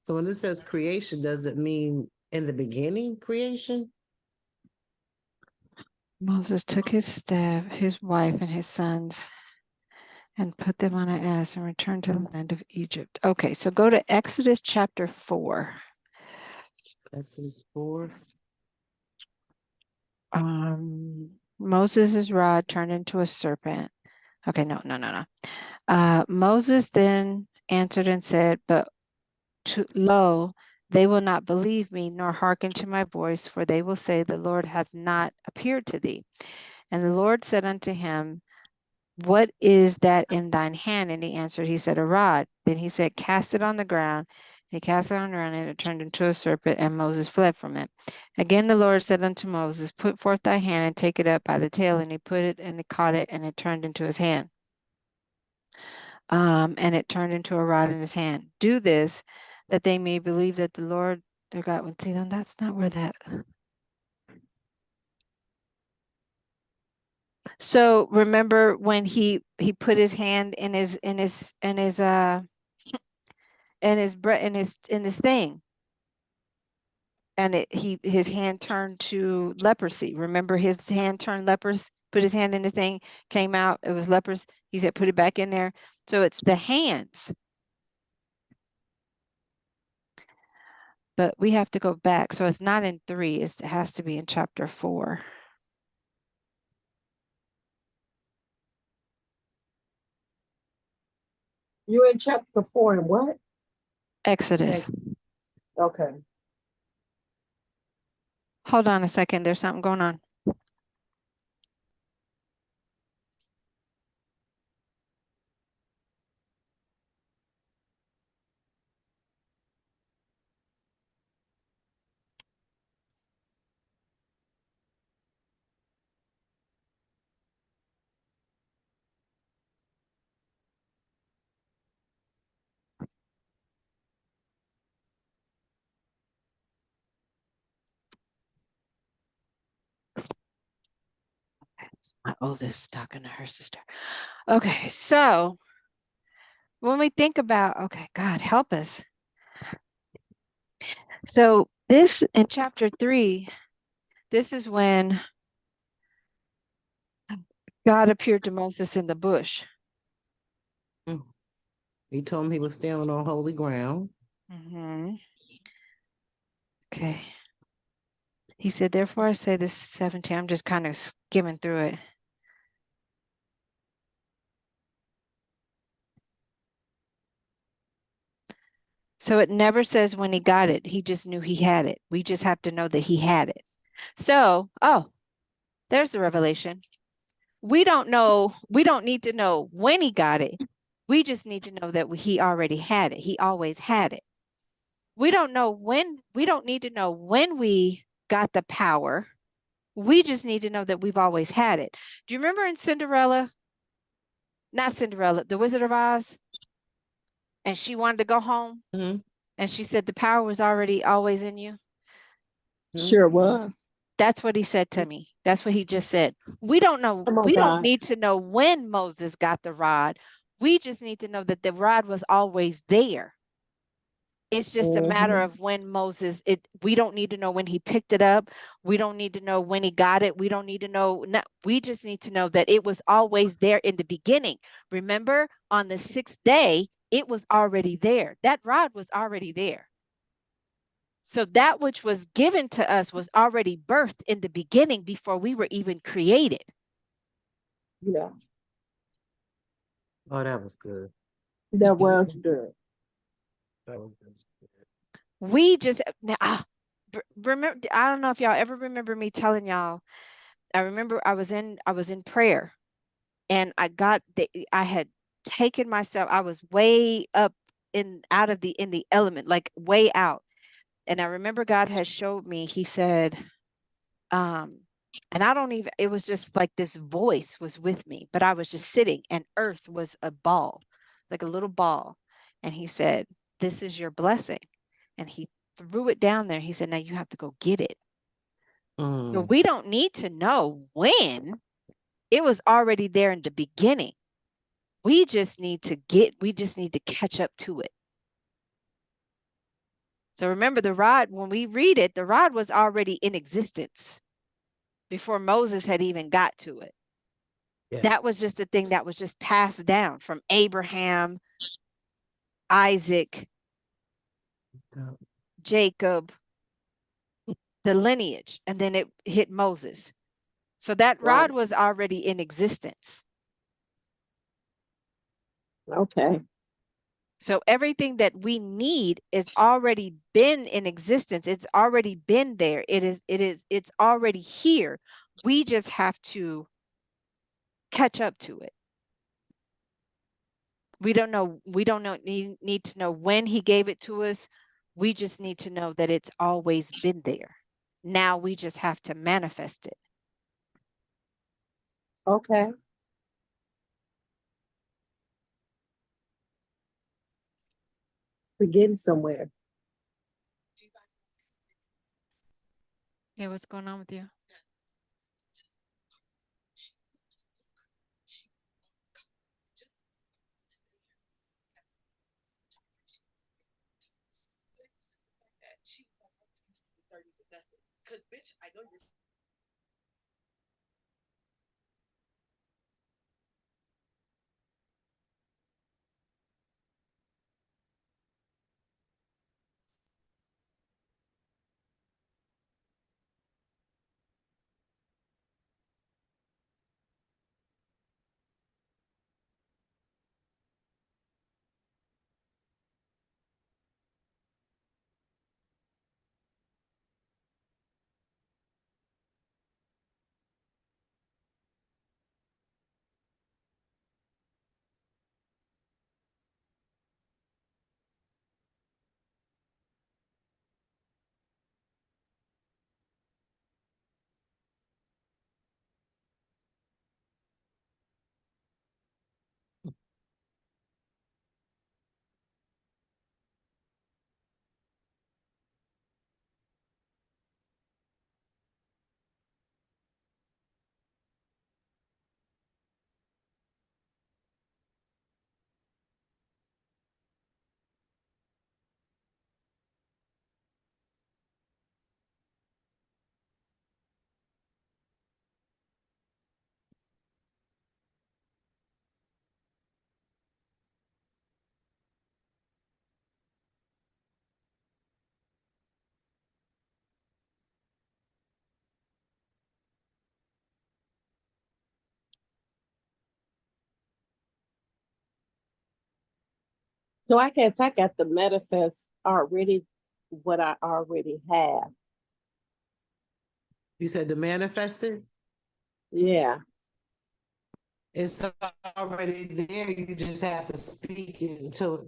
Speaker 2: So when it says creation, does it mean in the beginning creation?
Speaker 1: Moses took his staff, his wife, and his sons and put them on an ass and returned to the land of Egypt. Okay, so go to Exodus chapter 4.
Speaker 2: Exodus 4.
Speaker 1: Moses' rod turned into a serpent. Okay, no. Moses then answered and said, but lo, they will not believe me, nor hearken to my voice, for they will say, the Lord hath not appeared to thee. And the Lord said unto him, what is that in thine hand? And he answered, he said, a rod. Then he said, cast it on the ground. And he cast it on the ground, and it turned into a serpent, and Moses fled from it. Again the Lord said unto Moses, put forth thy hand and take it up by the tail. And he put it, and he caught it, and it turned into his hand. And it turned into a rod in his hand. Do this, that they may believe that the Lord their God would see them. That's not where that. So remember when he put his hand in his in this thing, and his hand turned to leprosy. Remember, his hand turned leprous. Put his hand in the thing, came out. It was leprous. He said, put it back in there. So it's the hands. But we have to go back. So it's not in 3. It has to be in chapter 4.
Speaker 3: You in chapter 4 and what?
Speaker 1: Exodus.
Speaker 3: Okay.
Speaker 1: Hold on a second. There's something going on. It's my oldest talking to her sister. Okay, so when we think about, okay, God help us. So this in chapter 3, this is when God appeared to Moses in the bush.
Speaker 2: He told him he was standing on holy ground.
Speaker 1: Okay. He said, therefore I say this 17. I'm just kind of skimming through it. So it never says when he got it. He just knew he had it. We just have to know that he had it. So, there's the revelation. We don't know. We don't need to know when he got it. We just need to know that he already had it. He always had it. We don't know when. We don't need to know when we got the power. We just need to know that we've always had it. Do you remember in Cinderella? Not Cinderella, The Wizard of Oz? And she wanted to go home.
Speaker 2: Mm-hmm.
Speaker 1: And she said the power was already always in you.
Speaker 3: Sure was.
Speaker 1: That's what he said to me. That's what he just said. We don't know.
Speaker 3: Come on,
Speaker 1: We don't
Speaker 3: God.
Speaker 1: need to know when Moses got the rod. We just need to know that the rod was always there. It's just a matter of when Moses, we don't need to know when he picked it up. We don't need to know when he got it. We don't need to know. We just need to know that it was always there in the beginning. Remember, on the 6th day, it was already there. That rod was already there. So that which was given to us was already birthed in the beginning before we were even created.
Speaker 3: Yeah.
Speaker 2: Oh, that was good.
Speaker 3: That was good.
Speaker 2: That was good.
Speaker 1: We just remember. I don't know if y'all ever remember me telling y'all. I remember I was in prayer, and I had taken myself. I was way up in the element, like way out. And I remember God had showed me. He said, and I don't even. It was just like this voice was with me, but I was just sitting, and earth was a ball, like a little ball. And he said, "This is your blessing," and he threw it down there. He said, "Now you have to go get it." So
Speaker 2: Mm.
Speaker 1: we don't need to know when. It was already there in the beginning. We just need to catch up to it. So remember, the rod, when we read it, the rod was already in existence before Moses had even got to it.
Speaker 2: Yeah.
Speaker 1: That was just a thing that was just passed down from Abraham, Isaac, Jacob, the lineage, and then it hit Moses. So that
Speaker 3: Right.
Speaker 1: rod was already in existence.
Speaker 3: Okay.
Speaker 1: So everything that we need is already been in existence. It's already been there. It's already here. We just have to catch up to it. We don't need to know when he gave it to us. We just need to know that it's always been there. Now we just have to manifest it.
Speaker 3: Okay. We're getting somewhere.
Speaker 1: Yeah, what's going on with you?
Speaker 3: So I guess I got the manifest already, what I already have.
Speaker 2: You said to manifest it?
Speaker 3: Yeah.
Speaker 2: It's already there. You just have to speak it until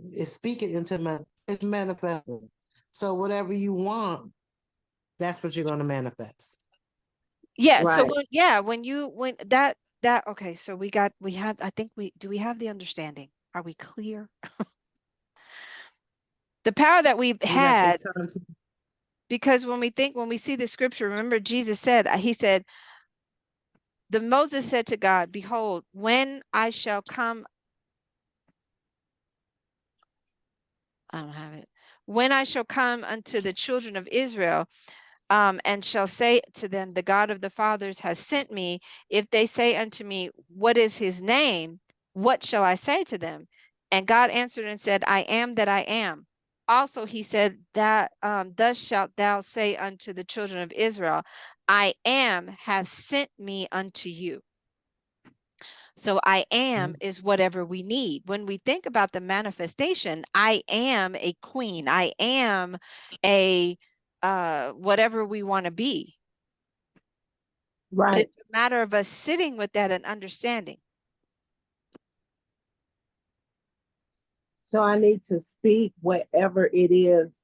Speaker 2: it's manifesting. So whatever you want, that's what you're going to manifest.
Speaker 1: Yeah, so
Speaker 3: Right.
Speaker 1: when that okay, so we have I think we have the understanding. Are we clear? The power that we've
Speaker 2: We got
Speaker 1: had,
Speaker 2: this time to,
Speaker 1: because when we see the scripture, remember Jesus said, he said, the Moses said to God, behold, when I shall come, I don't have it. When I shall come unto the children of Israel, and shall say to them, the God of the fathers has sent me. If they say unto me, what is his name? What shall I say to them? And God answered and said, I am that I am. Also, he said that thus shalt thou say unto the children of Israel, I am has sent me unto you. So I am is whatever we need. When we think about the manifestation, I am a queen. I am a whatever we want to be.
Speaker 3: Right.
Speaker 1: It's a matter of us sitting with that and understanding
Speaker 3: So I need to speak whatever it is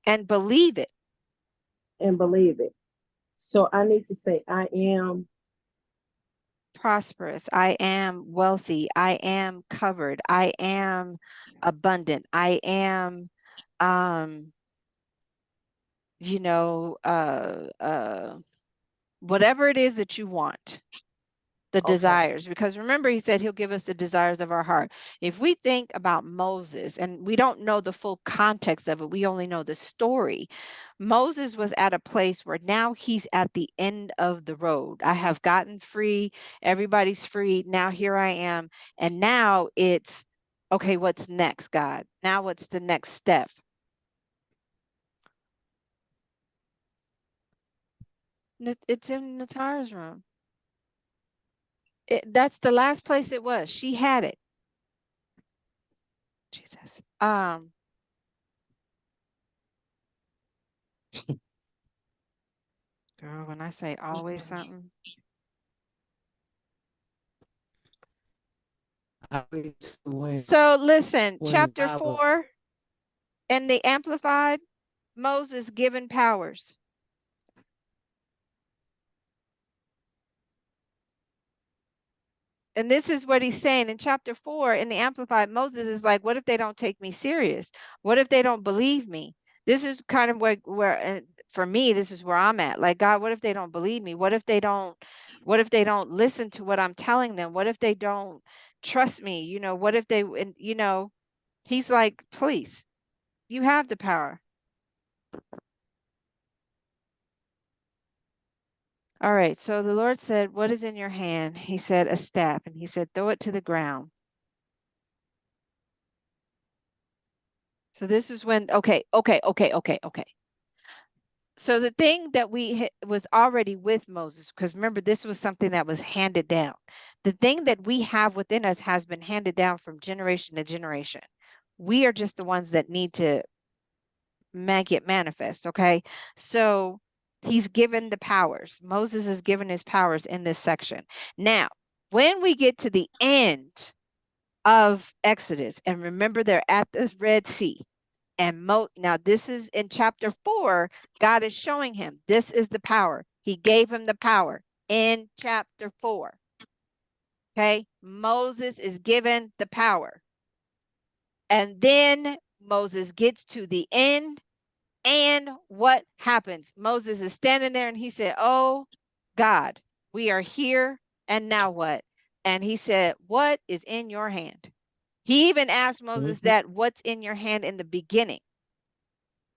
Speaker 1: and believe it.
Speaker 3: and believe it. So I need to say, I am.
Speaker 1: Prosperous. I am wealthy. I am covered. I am abundant. I am um you know, whatever it is that you want, the
Speaker 2: Okay.
Speaker 1: desires, because remember he said he'll give us the desires of our heart. If we think about Moses, and we don't know the full context of it, we only know the story. Moses was at a place where now he's at the end of the road. I have gotten free, everybody's free, now here I am, and now it's okay, what's next, God? Now what's the next step? It's in Natara's room. That's the last place it was. She had it. Jesus. Girl, when I say always something.
Speaker 2: I read
Speaker 1: So listen,
Speaker 2: when
Speaker 1: chapter
Speaker 2: I was
Speaker 1: 4 in the Amplified, Moses given powers. And this is what he's saying in chapter 4 in the Amplified. Moses is like, what if they don't take me serious? What if they don't believe me? This is kind of where and for me, this is where I'm at. Like, God, what if they don't believe me? What if they don't listen to what I'm telling them? What if they don't trust me? You know, what if they, and, you know, he's like, please, you have the power. All right. So the Lord said, what is in your hand? He said, a staff. And he said, throw it to the ground. So this is when, okay. So the thing that was already with Moses, because remember, this was something that was handed down. The thing that we have within us has been handed down from generation to generation. We are just the ones that need to make it manifest. Okay. So he's given the powers. Moses is given his powers in this section. Now, when we get to the end of Exodus, and remember, they're at the Red Sea. And now this is in chapter 4, God is showing him this is the power. He gave him the power in chapter 4. Okay. Moses is given the power. And then Moses gets to the end. And what happens? Moses is standing there and he said, oh God, we are here. And now what? And he said, what is in your hand? He even asked Moses
Speaker 2: mm-hmm,
Speaker 1: that, what's in your hand in the beginning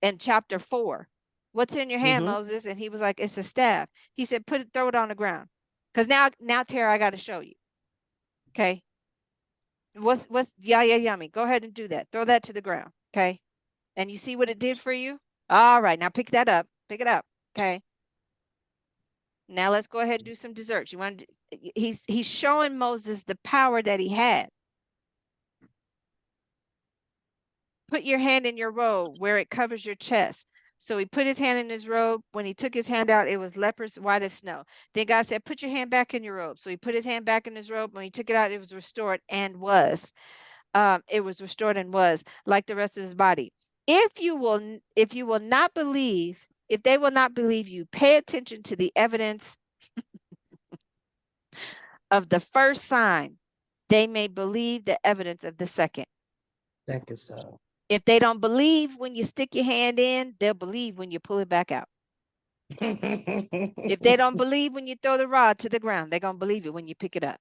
Speaker 1: in chapter 4? What's in your hand,
Speaker 2: mm-hmm,
Speaker 1: Moses? And he was like, it's a staff. He said, throw it on the ground. Because now, Tara, I got to show you. Okay. Yeah, yummy. Go ahead and do that. Throw that to the ground. Okay. And you see what it did for you? All right. Now pick that up. Pick it up. Okay. Now let's go ahead and do some desserts. You want to, he's showing Moses the power that he had. Put your hand in your robe where it covers your chest. So he put his hand in his robe. When he took his hand out, it was leprous, white as snow. Then God said, put your hand back in your robe. So he put his hand back in his robe. When he took it out, it was restored and was. It was restored and was like the rest of his body. If you will not believe, if they will not believe you, pay attention to the evidence of the first sign. They may believe the evidence of the second.
Speaker 2: thank you, so.
Speaker 1: If they don't believe when you stick your hand in, they'll believe when you pull it back out. If they don't believe when you throw the rod to the ground, they're going to believe it when you pick it up.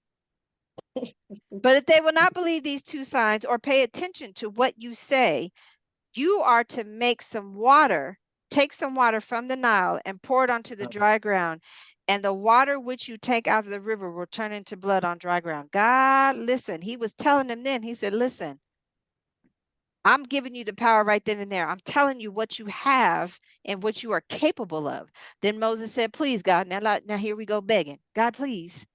Speaker 1: But if they will not believe these two signs or pay attention to what you say, you are to make some water, take some water from the Nile and pour it onto the dry ground. And the water which you take out of the river will turn into blood on dry ground. God, listen, he was telling them then, he said, listen, I'm giving you the power right then and there. I'm telling you what you have and what you are capable of. Then Moses said, please, God, now here we go begging. God, please.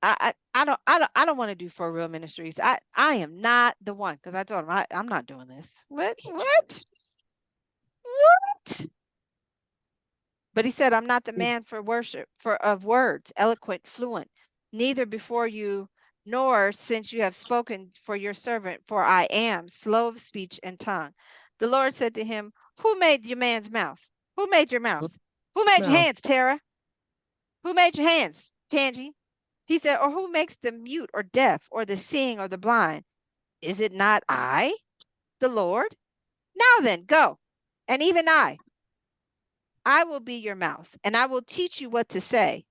Speaker 1: I don't want to do for real ministries. I am not the one because I told him I'm not doing this. What? What? But he said, I'm not the man for worship, for of words, eloquent, fluent, neither before you nor since you have spoken for your servant, for I am slow of speech and tongue. The Lord said to him, who made your man's mouth? Who made your mouth? Who made your
Speaker 2: No,
Speaker 1: hands, Tara? Who made your hands, Tangi? He said, or who makes the mute or deaf or the seeing or the blind? Is it not I, the Lord? Now then, go. and even I will be your mouth, and I will teach you what to say.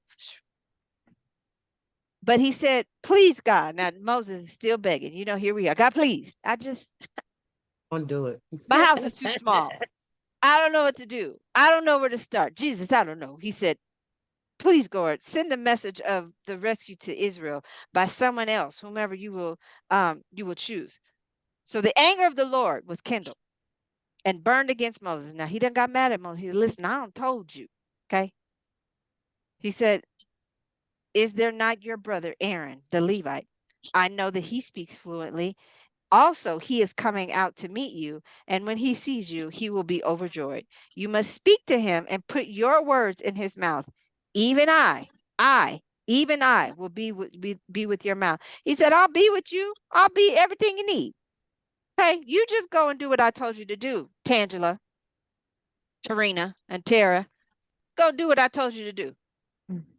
Speaker 1: But he said, please, God. Now Moses is still begging. Here we are. God, please.
Speaker 2: Don't do it.
Speaker 1: My house is too small. I don't know what to do. I don't know where to start. Jesus, I don't know. He said, please, God, send the message of the rescue to Israel by someone else, whomever you will choose. So the anger of the Lord was kindled and burned against Moses. Now he done got mad at Moses. He said, listen, I don't told you. Okay. He said, is there not your brother Aaron, the Levite? I know that he speaks fluently. Also, he is coming out to meet you, and when he sees you, he will be overjoyed. You must speak to him and put your words in his mouth. Even even I will be with your mouth. He said, I'll be with you. I'll be everything you need. Okay, you just go and do what I told you to do, Tangela, Tarina, and Tara. Go do what I told you to do.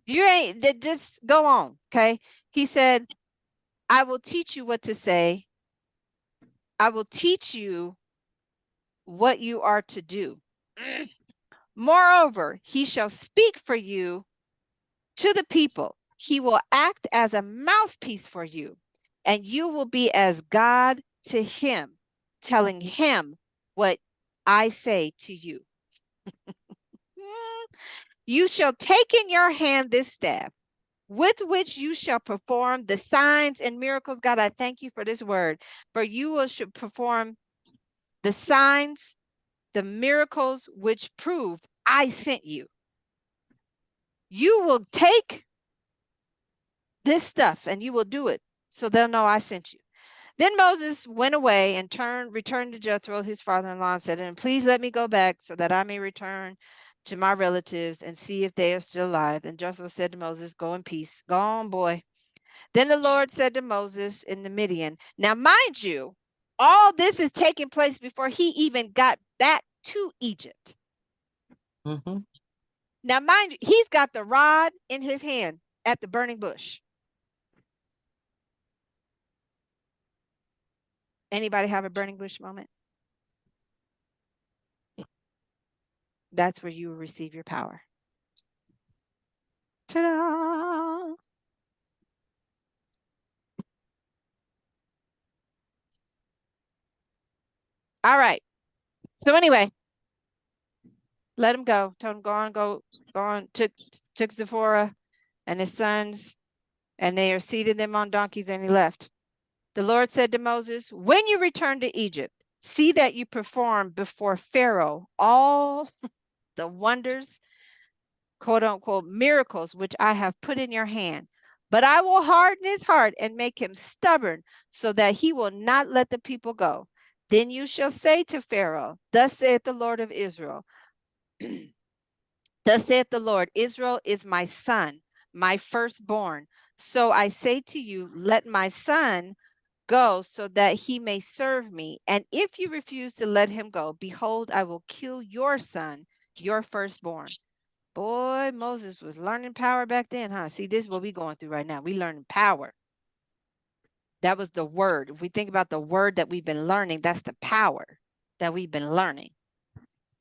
Speaker 1: You ain't just go on. Okay. He said, I will teach you what to say. I will teach you what you are to do. Moreover, he shall speak for you to the people. He will act as a mouthpiece for you, and you will be as God to him, telling him what I say to you. You shall take in your hand this staff, with which you shall perform the signs and miracles. God, I thank you for this word. For you will should perform the signs, the miracles which prove I sent you. You will take this stuff and you will do it so they'll know I sent you. Then Moses went away and returned to Jethro, his father-in-law, and said, and please let me go back so that I may return to my relatives and see if they are still alive. And Jethro said to Moses, go in peace. Go on, boy. Then the Lord said to Moses in the Midian, now mind you, all this is taking place before he even got back to Egypt.
Speaker 2: Mm-hmm.
Speaker 1: Now mind you, he's got the rod in his hand at the burning bush. Anybody have a burning bush moment? That's where you will receive your power. Ta-da! All right. So anyway, let him go. Told him go on. Took Zipporah and his sons, and they are seated them on donkeys, and he left. The Lord said to Moses, when you return to Egypt, see that you perform before Pharaoh all the wonders, quote unquote, miracles which I have put in your hand. But I will harden his heart and make him stubborn so that he will not let the people go. Then you shall say to Pharaoh, thus saith the Lord of Israel, thus saith the Lord, Israel is my son, my firstborn. So I say to you, let my son go so that he may serve me. And if you refuse to let him go, behold, I will kill your son, your firstborn. Boy, Moses was learning power back then, huh? See, this is what we're going through right now. We learning power. That was the word. If we think about the word that we've been learning, that's the power that we've been learning.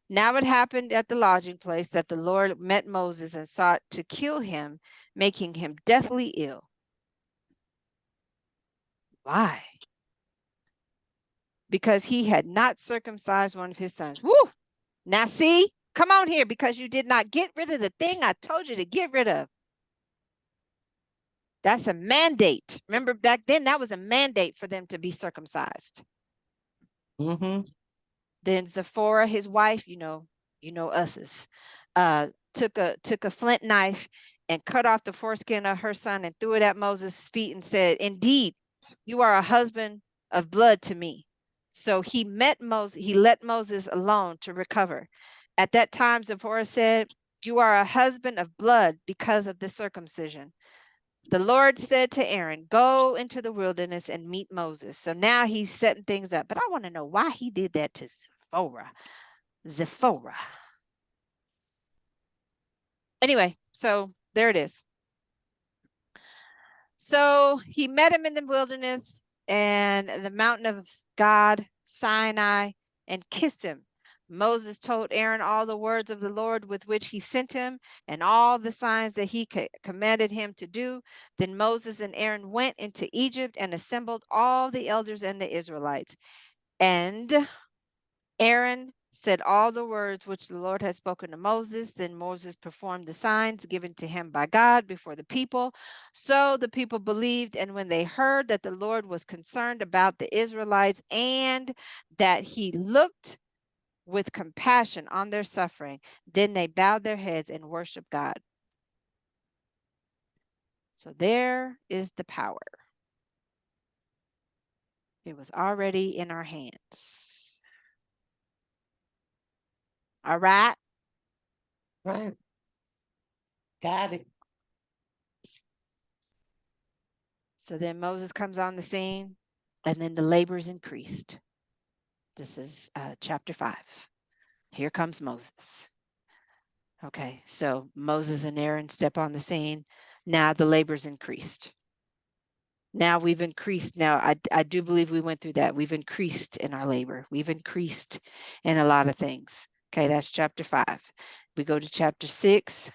Speaker 1: Now it happened at the lodging place that the Lord met Moses and sought to kill him, making him deathly ill. Why? Because he had not circumcised one of his sons. Woo! Now see, come on here, because you did not get rid of the thing I told you to get rid of. That's a mandate. Remember back then, that was a mandate for them to be circumcised.
Speaker 2: Mm-hmm.
Speaker 1: Then Zipporah, his wife, us, took a flint knife and cut off the foreskin of her son and threw it at Moses' feet and said, indeed, you are a husband of blood to me. So he let Moses alone to recover. At that time, Zipporah said, you are a husband of blood because of the circumcision. The Lord said to Aaron, go into the wilderness and meet Moses. So now he's setting things up. But I want to know why he did that to Zipporah. Anyway, so there it is. So he met him in the wilderness and the mountain of God, Sinai, and kissed him. Moses told Aaron all the words of the Lord with which he sent him and all the signs that he commanded him to do. Then Moses and Aaron went into Egypt and assembled all the elders and the Israelites. And Aaron said all the words which the Lord had spoken to Moses. Then Moses performed the signs given to him by God before the people. So the people believed, and when they heard that the Lord was concerned about the Israelites and that he looked with compassion on their suffering, then they bowed their heads and worshiped God. So there is the power. It was already in our hands. All right.
Speaker 2: Right. Got it.
Speaker 1: So then Moses comes on the scene, and then the labors increased. This is chapter 5. Here comes Moses. Okay, so Moses and Aaron step on the scene. Now the labors increased. Now we've increased. Now I do believe we went through that. We've increased in our labor. We've increased in a lot of things. Okay, that's chapter 5. We go to chapter 6.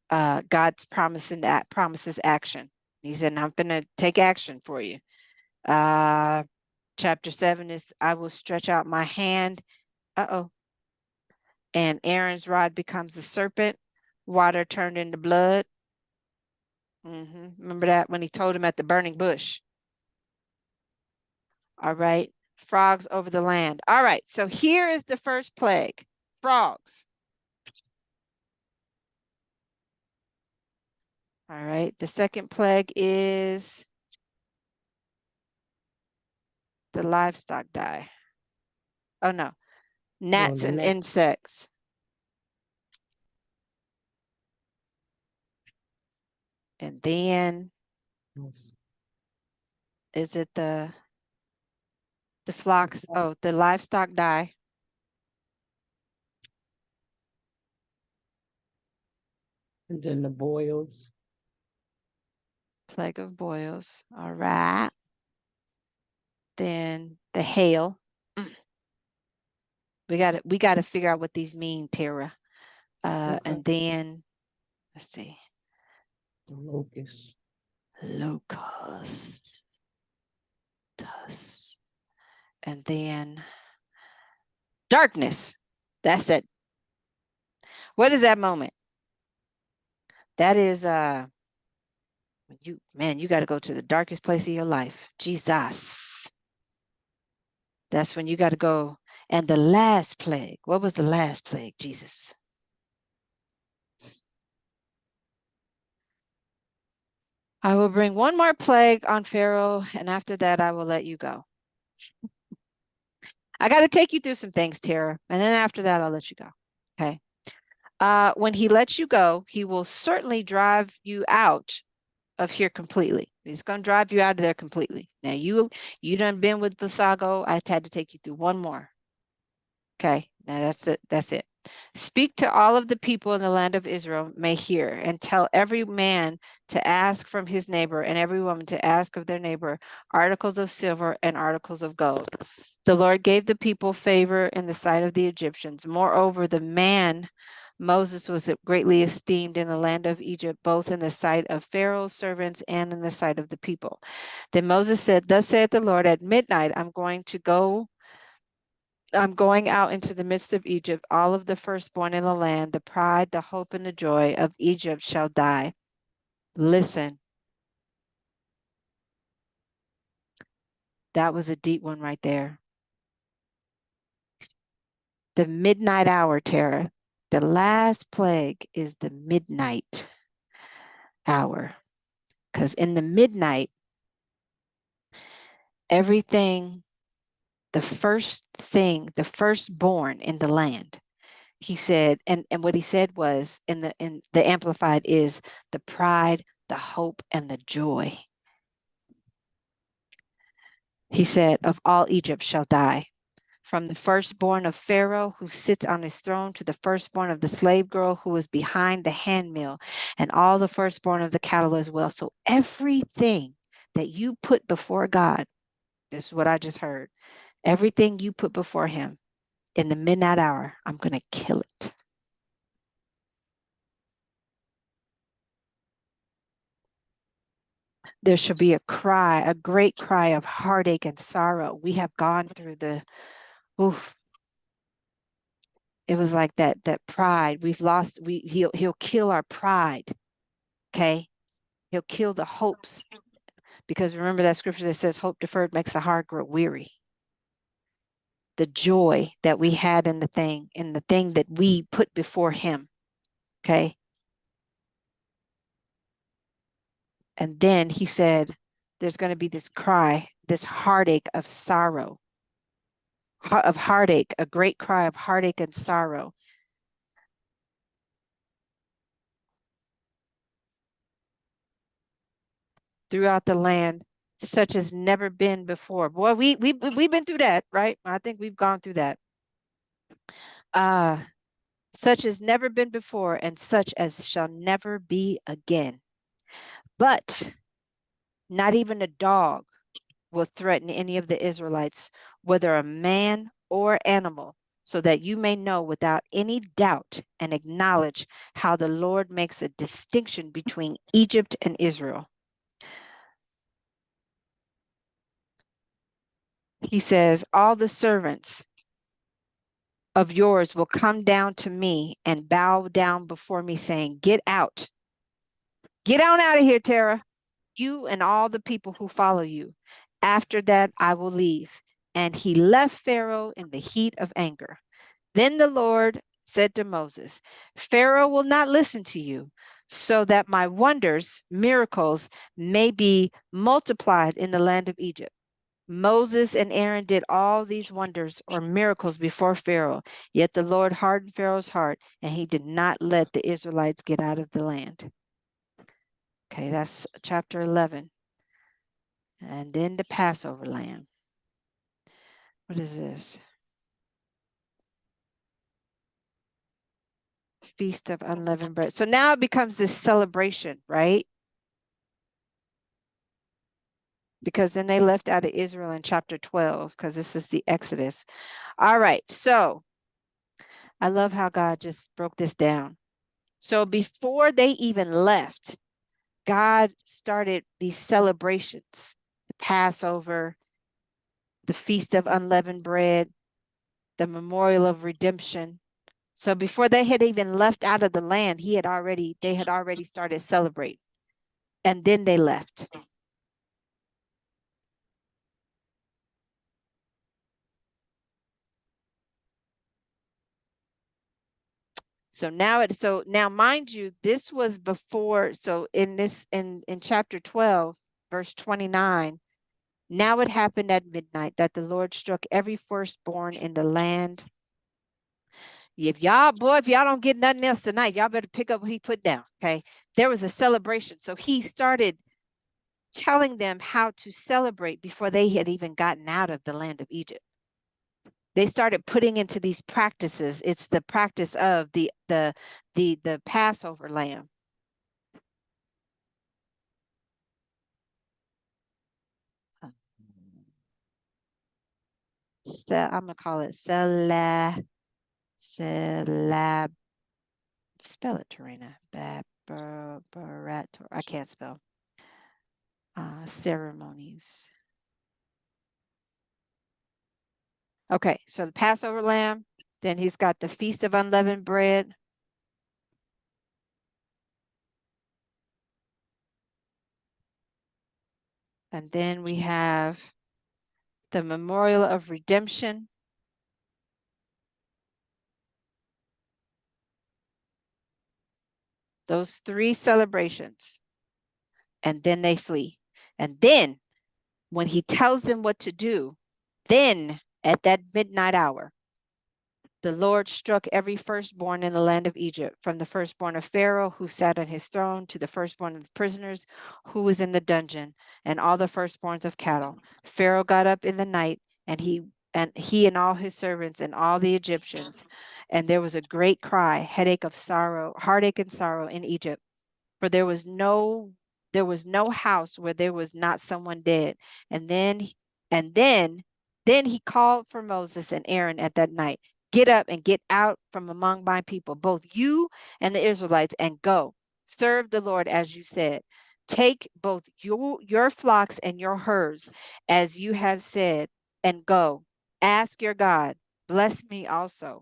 Speaker 1: God's promises action. He said, I'm going to take action for you. Chapter 7 is, I will stretch out my hand. And Aaron's rod becomes a serpent. Water turned into blood. Remember that when he told him at the burning bush. All right. Frogs over the land. All right. So here is the first plague. Frogs. All right. The second plague is the livestock die. Oh, no. Gnats and insects. And then is it the flocks? Oh, the livestock die.
Speaker 2: And then the boils.
Speaker 1: Plague of boils. All right. Then the hail. We got to figure out what these mean, Tara. Okay. And then let's see.
Speaker 2: The locusts.
Speaker 1: Locusts. And then darkness. That's it. What is that moment? That is you got to go to the darkest place of your life. Jesus. That's when you got to go. And the last plague. What was the last plague, Jesus? I will bring one more plague on Pharaoh, and after that, I will let you go. I got to take you through some things, Tara, and then after that, I'll let you go. Okay. When he lets you go, he will certainly drive you out of here completely. He's going to drive you out of there completely. Now, you done been with Visago. I had to take you through one more. Okay. Now, that's it. That's it. Speak to all of the people in the land of Israel may hear, and tell every man to ask from his neighbor and every woman to ask of their neighbor articles of silver and articles of gold. The Lord gave the people favor in the sight of the Egyptians. Moreover, the man Moses was greatly esteemed in the land of Egypt, both in the sight of Pharaoh's servants and in the sight of the people. Then Moses said, Thus saith the Lord, at midnight I'm going out into the midst of Egypt. All of the firstborn in the land, the pride, the hope, and the joy of Egypt shall die. Listen. That was a deep one right there. The midnight hour, Tara. The last plague is the midnight hour. Because in the midnight, everything, the firstborn in the land, he said, and what he said was in the Amplified is the pride, the hope, and the joy. He said, of all Egypt shall die. From the firstborn of Pharaoh who sits on his throne to the firstborn of the slave girl who is behind the handmill, and all the firstborn of the cattle as well. So everything that you put before God, this is what I just heard, everything you put before him, in the midnight hour, I'm going to kill it. There shall be a cry, a great cry of heartache and sorrow. We have gone through the, oof. It was like that pride. We've lost, he'll kill our pride. Okay. He'll kill the hopes. Because remember that scripture that says hope deferred makes the heart grow weary. The joy that we had in the thing that we put before him. Okay. And then he said, there's going to be this cry, this heartache of sorrow, of heartache, a great cry of heartache and sorrow. Throughout the land, such as never been before. Boy, we've been through that, right? I think we've gone through that. Such as never been before, and such as shall never be again. But not even a dog will threaten any of the Israelites, whether a man or animal, so that you may know without any doubt and acknowledge how the Lord makes a distinction between Egypt and Israel. He says, all the servants of yours will come down to me and bow down before me, saying, get out. Get on out of here, Terah, you and all the people who follow you. After that, I will leave. And he left Pharaoh in the heat of anger. Then the Lord said to Moses, Pharaoh will not listen to you, so that my wonders, miracles, may be multiplied in the land of Egypt. Moses and Aaron did all these wonders or miracles before Pharaoh, yet the Lord hardened Pharaoh's heart, and he did not let the Israelites get out of the land. Okay, that's chapter 11. And then the Passover lamb. What is this? Feast of unleavened bread. So now it becomes this celebration, right? Because then they left out of Israel in chapter 12, because this is the Exodus. All right, so I love how God just broke this down. So before they even left, God started these celebrations, the Passover, the Feast of Unleavened Bread, the Memorial of Redemption. So before they had even left out of the land, they had already started celebrating. And then they left. So now mind you, this was before, so in chapter 12, verse 29, now it happened at midnight that the Lord struck every firstborn in the land. If y'all don't get nothing else tonight, y'all better pick up what he put down. Okay. There was a celebration. So he started telling them how to celebrate before they had even gotten out of the land of Egypt. They started putting into these practices. It's the practice of the Passover lamb. I'm gonna call it celab. Spell it, Tarina. I can't spell. Ceremonies. Okay, so the Passover lamb. Then he's got the Feast of Unleavened Bread. And then we have the Memorial of Redemption. Those 3 celebrations. And then they flee. And then when he tells them what to do, then at that midnight hour, the Lord struck every firstborn in the land of Egypt, from the firstborn of Pharaoh who sat on his throne to the firstborn of the prisoners who was in the dungeon, and all the firstborns of cattle. Pharaoh got up in the night, and he and all his servants and all the Egyptians, and there was a great cry, heartache and sorrow in Egypt, for there was no house where there was not someone dead. And then he called for Moses and Aaron at that night. get up and get out from among my people, both you and the Israelites, and go. Serve the Lord as you said. Take both your flocks and your herds, as you have said, and go. Ask your God, bless me also.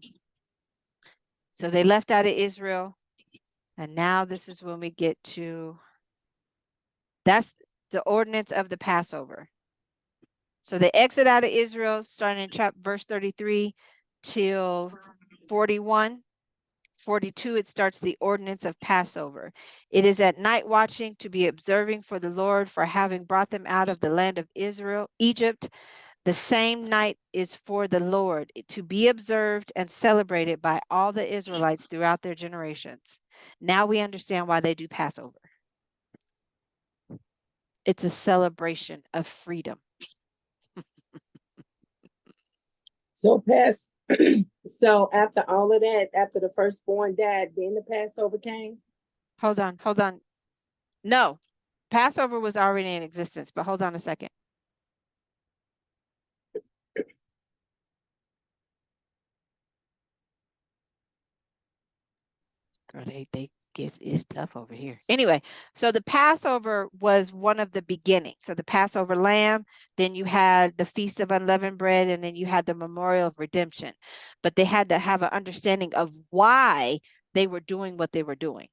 Speaker 1: So they left out of Israel. And now this is when we get to, that's the ordinance of the Passover. So they exit out of Israel, starting in chapter verse 33 till 41. 42, it starts the ordinance of Passover. It is at night watching to be observing for the Lord, for having brought them out of the land of Israel, Egypt. The same night is for the Lord, to be observed and celebrated by all the Israelites throughout their generations. Now we understand why they do Passover. It's a celebration of freedom.
Speaker 3: So so after all of that, after the firstborn died, then the Passover came.
Speaker 1: Hold on. No, Passover was already in existence, but hold on a second. Girl, they get it's tough over here. Anyway, so the Passover was one of the beginnings. So the Passover lamb, then you had the Feast of Unleavened Bread, and then you had the Memorial of Redemption. But they had to have an understanding of why they were doing what they were doing.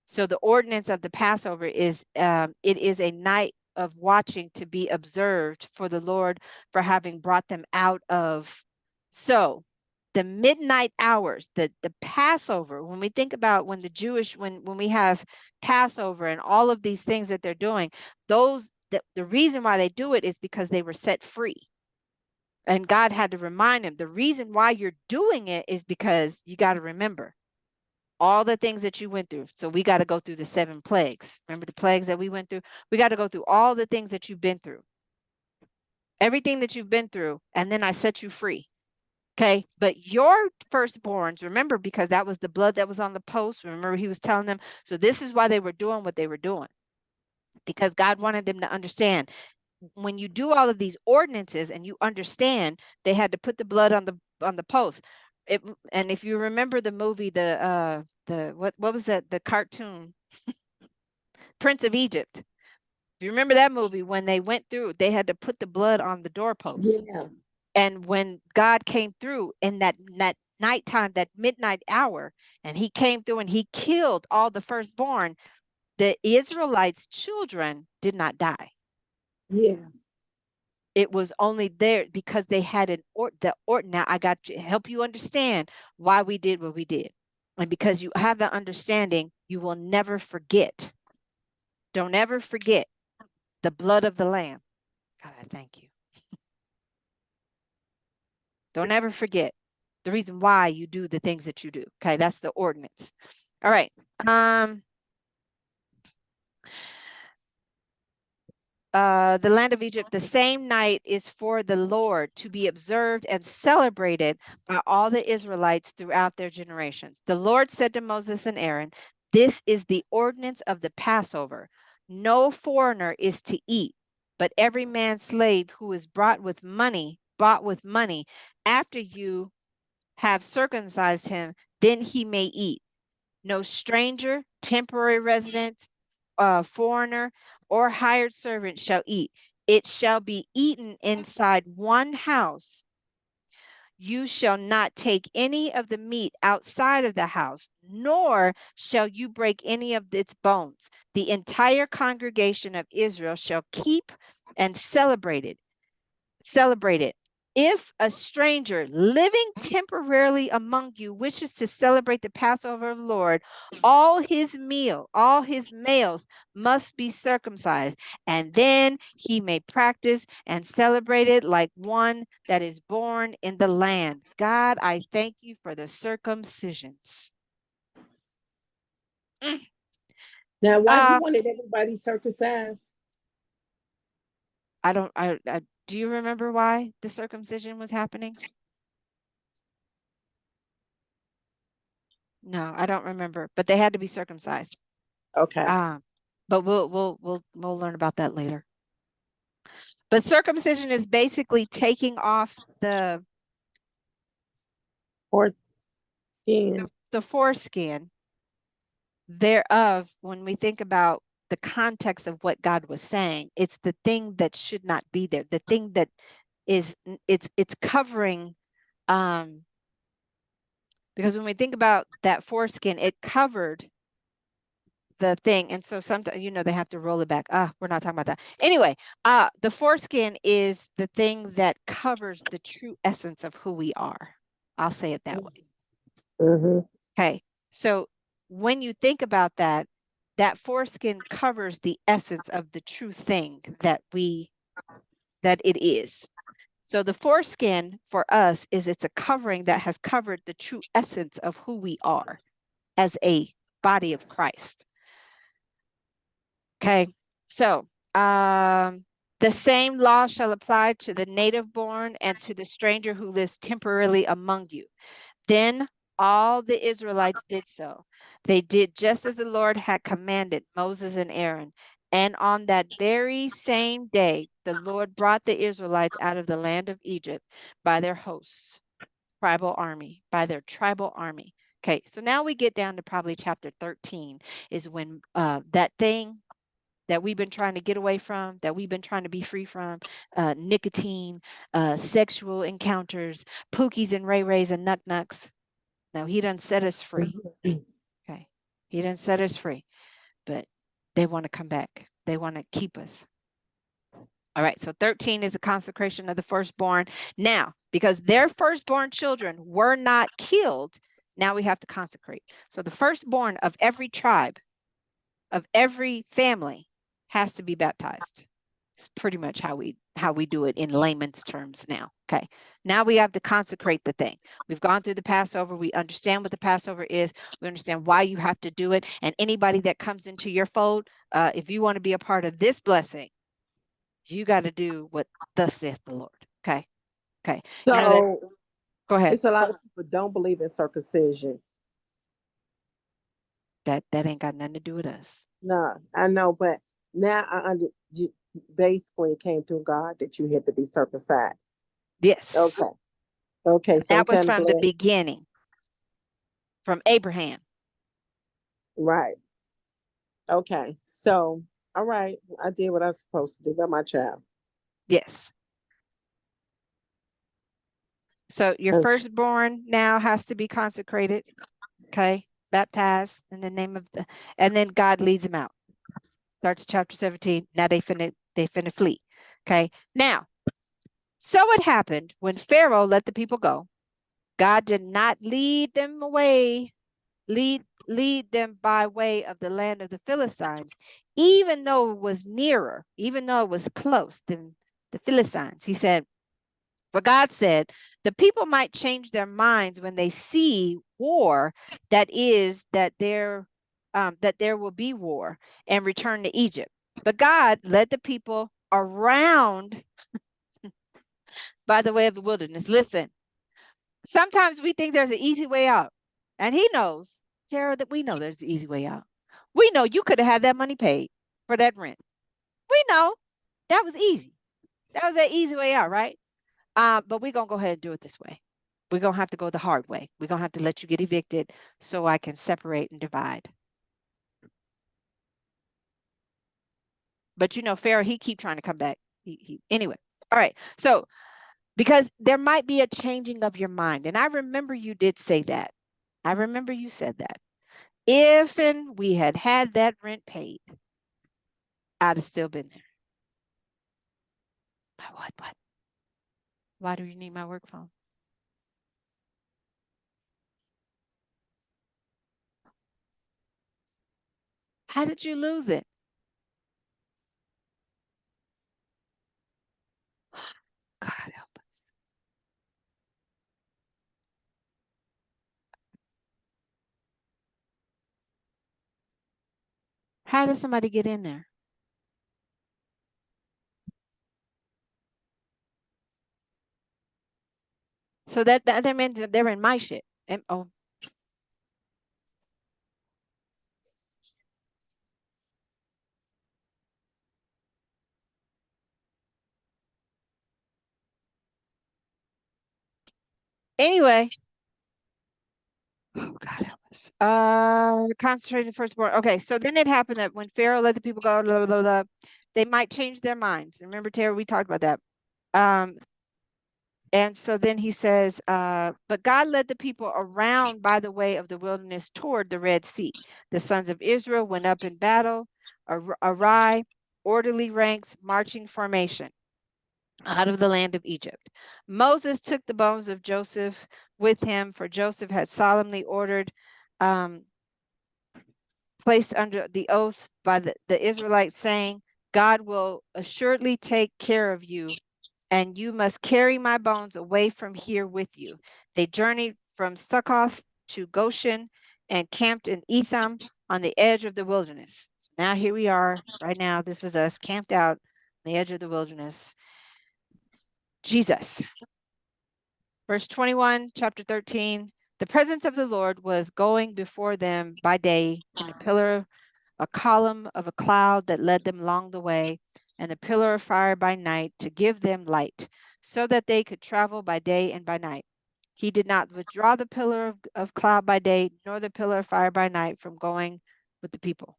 Speaker 1: So the ordinance of the Passover is it is a night of watching to be observed for the Lord, for having brought them out of. So the midnight hours, the Passover, when we think about when the Jewish, when we have Passover and all of these things that they're doing, those the reason why they do it is because they were set free. And God had to remind them, the reason why you're doing it is because you got to remember all the things that you went through. So we got to go through the 7 plagues. Remember the plagues that we went through? We got to go through all the things that you've been through, everything that you've been through, and then I set you free. Okay. But your firstborns, remember, because that was the blood that was on the post. Remember, he was telling them. So this is why they were doing what they were doing, because God wanted them to understand, when you do all of these ordinances and you understand, they had to put the blood on the post. And if you remember the movie, the what was that, the cartoon Prince of Egypt? If you remember that movie, when they went through, they had to put the blood on the doorpost.
Speaker 3: Yeah.
Speaker 1: And when God came through in that nighttime, that midnight hour, and he came through and he killed all the firstborn, the Israelites' children did not die.
Speaker 3: Yeah.
Speaker 1: It was only there because they had now I got to help you understand why we did what we did. And because you have that understanding, you will never forget. Don't ever forget the blood of the lamb. God, I thank you. Don't ever forget the reason why you do the things that you do. Okay, that's the ordinance. All right. The land of Egypt, the same night is for the Lord, to be observed and celebrated by all the Israelites throughout their generations. The Lord said to Moses and Aaron, "This is the ordinance of the Passover. No foreigner is to eat, but every man's slave who is bought with money, after you have circumcised him, then he may eat. No stranger, temporary resident, foreigner, or hired servant shall eat. It shall be eaten inside one house. You shall not take any of the meat outside of the house, nor shall you break any of its bones. The entire congregation of Israel shall keep and celebrate it. If a stranger living temporarily among you wishes to celebrate the Passover of the Lord, all his males must be circumcised, and then he may practice and celebrate it like one that is born in the land. God, I thank you for the circumcisions.
Speaker 3: Now, why he
Speaker 1: Uh,
Speaker 3: wanted everybody circumcised?
Speaker 1: I don't, do you remember why the circumcision was happening? No, I don't remember, but they had to be circumcised.
Speaker 3: Okay.
Speaker 1: But we'll learn about that later. But circumcision is basically taking off
Speaker 3: Or skin.
Speaker 1: The foreskin thereof, when we think about the context of what God was saying, it's the thing that should not be there, the thing that is, it's covering, because when we think about that foreskin, it covered the thing. And so sometimes, they have to roll it back. We're not talking about that. Anyway, the foreskin is the thing that covers the true essence of who we are. I'll say it that way.
Speaker 3: Mm-hmm.
Speaker 1: Okay. So when you think about that, that foreskin covers the essence of the true thing that it is. So the foreskin for us it's a covering that has covered the true essence of who we are as a body of Christ. Okay. So the same law shall apply to the native born and to the stranger who lives temporarily among you. Then all the Israelites did so. They did just as the Lord had commanded Moses and Aaron. And on that very same day, the Lord brought the Israelites out of the land of Egypt by their hosts, by their tribal army. Okay, so now we get down to probably chapter 13 is when that thing that we've been trying to get away from, that we've been trying to be free from, nicotine, sexual encounters, pookies and ray-rays and nuck-nucks. Now he done set us free. Okay. He done set us free, but they want to come back. They want to keep us. All right. So 13 is a consecration of the firstborn. Now, because their firstborn children were not killed, now we have to consecrate. So the firstborn of every tribe, of every family, has to be baptized. It's pretty much how we do it in layman's terms now. Okay. Now we have to consecrate the thing. We've gone through the Passover. We understand what the Passover is. We understand why you have to do it. And anybody that comes into your fold, if you want to be a part of this blessing, you got to do what thus saith the Lord. Okay. Okay. That's,
Speaker 3: So
Speaker 1: go ahead.
Speaker 3: it's a lot of people don't believe in circumcision.
Speaker 1: That ain't got nothing to do with us.
Speaker 3: No, I know, but now you basically it came through God that you had to be circumcised.
Speaker 1: Yes.
Speaker 3: Okay. Okay. So I'm
Speaker 1: That was
Speaker 3: kind of
Speaker 1: from the
Speaker 3: glad.
Speaker 1: beginning, from Abraham.
Speaker 3: Right. Okay. So, all right. I did what I was supposed to do by my child.
Speaker 1: Yes. So your
Speaker 3: That's
Speaker 1: firstborn now has to be consecrated, okay? Baptized in the name of and then God leads them out. Starts chapter 17. Now they finna flee. Okay. Now, so it happened when Pharaoh let the people go, God did not lead them away, lead them by way of the land of the Philistines, even though it was nearer, even though it was close than the Philistines. He said, for God said, the people might change their minds when they see war, that there will be war, and return to Egypt. But God led the people around by the way of the wilderness. Listen, sometimes we think there's an easy way out, and He knows, Tara, that we know there's an easy way out. We know you could have had that money paid for that rent. We know that was easy. That was that easy way out, right? But we're gonna go ahead and do it this way. We're gonna have to go the hard way. We're gonna have to let you get evicted so I can separate and divide. But Pharaoh, he keep trying to come back. Anyway. All right. So because there might be a changing of your mind, and I remember you did say that. I remember you said that. If and we had had that rent paid, I'd have still been there. What? What? Why do you need my work phone? How did you lose it? God help us. How does somebody get in there? So that means they're in my shit. And, oh, anyway, Oh God, help us. Concentrating firstborn. Okay, so then it happened that when Pharaoh let the people go, blah, blah, blah, blah, they might change their minds. Remember, Tara, we talked about that. And so then he says, but God led the people around by the way of the wilderness toward the Red Sea. The sons of Israel went up in battle, awry, orderly ranks, marching formation out of the land of Egypt. Moses took the bones of Joseph with him, for Joseph had solemnly ordered, um, placed under the oath by the Israelites, saying, God will assuredly take care of you, and you must carry my bones away from here with you. They journeyed from Succoth to Goshen and camped in Etham on the edge of the wilderness. So now here we are, right now, this is us camped out on the edge of the wilderness. Jesus. Verse 21, chapter 13. The presence of the Lord was going before them by day in a column of a cloud that led them along the way, and a pillar of fire by night to give them light, so that they could travel by day and by night. He did not withdraw the pillar of cloud by day, nor the pillar of fire by night from going with the people.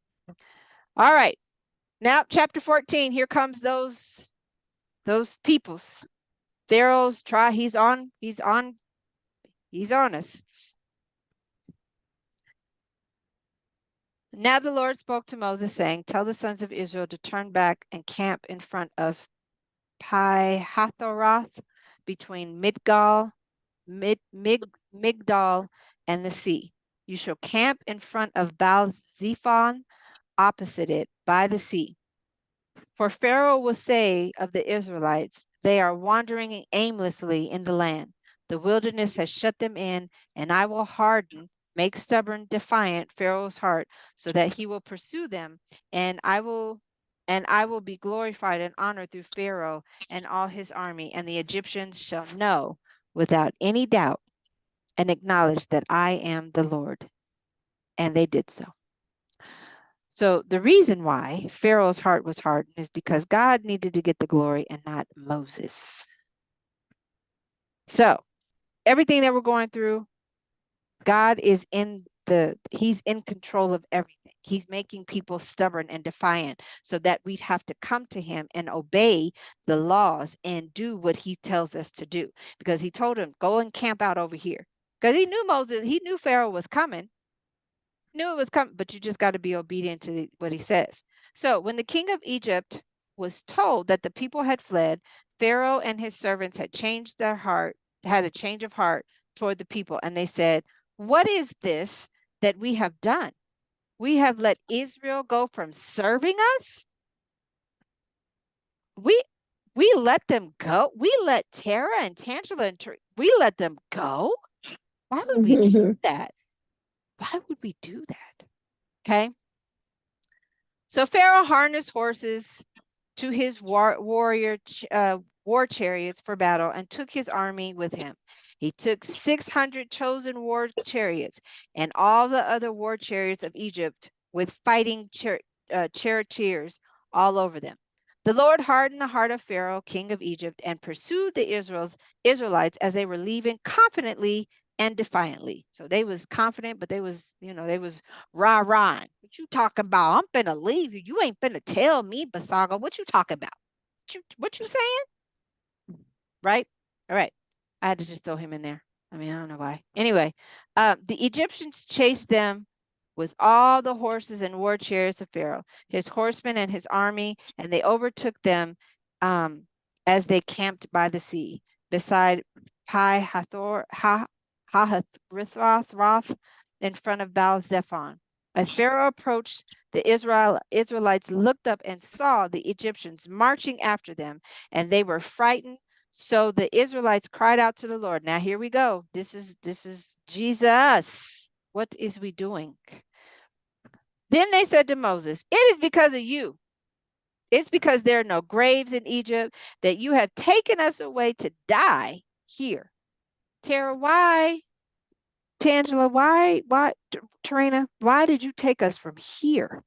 Speaker 1: All right. Now, chapter 14, here comes those peoples. Pharaoh's try, he's on us. Now the Lord spoke to Moses, saying, tell the sons of Israel to turn back and camp in front of Pi-hathoroth, between Migdal and the sea. You shall camp in front of Baal-zephon, opposite it, by the sea. For Pharaoh will say of the Israelites, they are wandering aimlessly in the land. The wilderness has shut them in, and I will harden, make stubborn, defiant Pharaoh's heart, so that he will pursue them, and I will be glorified and honored through Pharaoh and all his army, and the Egyptians shall know without any doubt and acknowledge that I am the Lord. And they did so. So the reason why Pharaoh's heart was hardened is because God needed to get the glory and not Moses. So everything that we're going through, God is he's in control of everything. He's making people stubborn and defiant so that we'd have to come to him and obey the laws and do what he tells us to do. Because he told him, go and camp out over here. Because he knew Pharaoh was coming. Knew it was coming, but you just got to be obedient to what he says. So when the king of Egypt was told that the people had fled, Pharaoh and his servants had had a change of heart toward the people. And they said, what is this that we have done? We have let Israel go from serving us. We let them go. We let Terah and Tangela we let them go. Why would we do that? Why would we do that? Okay. So Pharaoh harnessed horses to his war chariots for battle and took his army with him. He took 600 chosen war chariots and all the other war chariots of Egypt with fighting charioteers all over them. The Lord hardened the heart of Pharaoh, king of Egypt, and pursued the Israelites as they were leaving confidently and defiantly. So they was confident, but they was rah-rah. What you talking about? I'm finna leave you. You ain't finna tell me, Basaga. What you talking about? What you saying? Right? All right. I had to just throw him in there. I mean, I don't know why. Anyway, the Egyptians chased them with all the horses and war chariots of Pharaoh, his horsemen and his army, and they overtook them as they camped by the sea, beside Pi Hahathroth in front of Baal Zephon. As Pharaoh approached, the Israelites looked up and saw the Egyptians marching after them, and they were frightened. So the Israelites cried out to the Lord. Now here we go. This is Jesus. What is we doing? Then they said to Moses, it is because of you. It's because there are no graves in Egypt that you have taken us away to die here. Tara, why? Tangela, why, Tarina, why did you take us from here?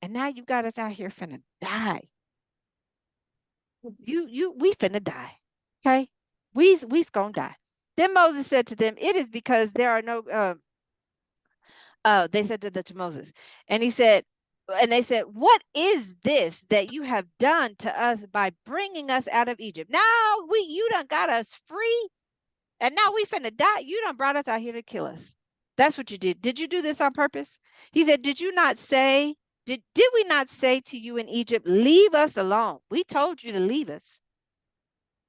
Speaker 1: And now you got us out here finna die. We finna die. Okay? We's gonna die. Then Moses said to them, it is because there are no Oh, they said to Moses, and he said, and they said, "What is this that you have done to us by bringing us out of Egypt? Now you done got us free, and now we finna die. You done brought us out here to kill us. That's what you did. Did you do this on purpose?" He said, "Did you not say, did we not say to you in Egypt, leave us alone? We told you to leave us.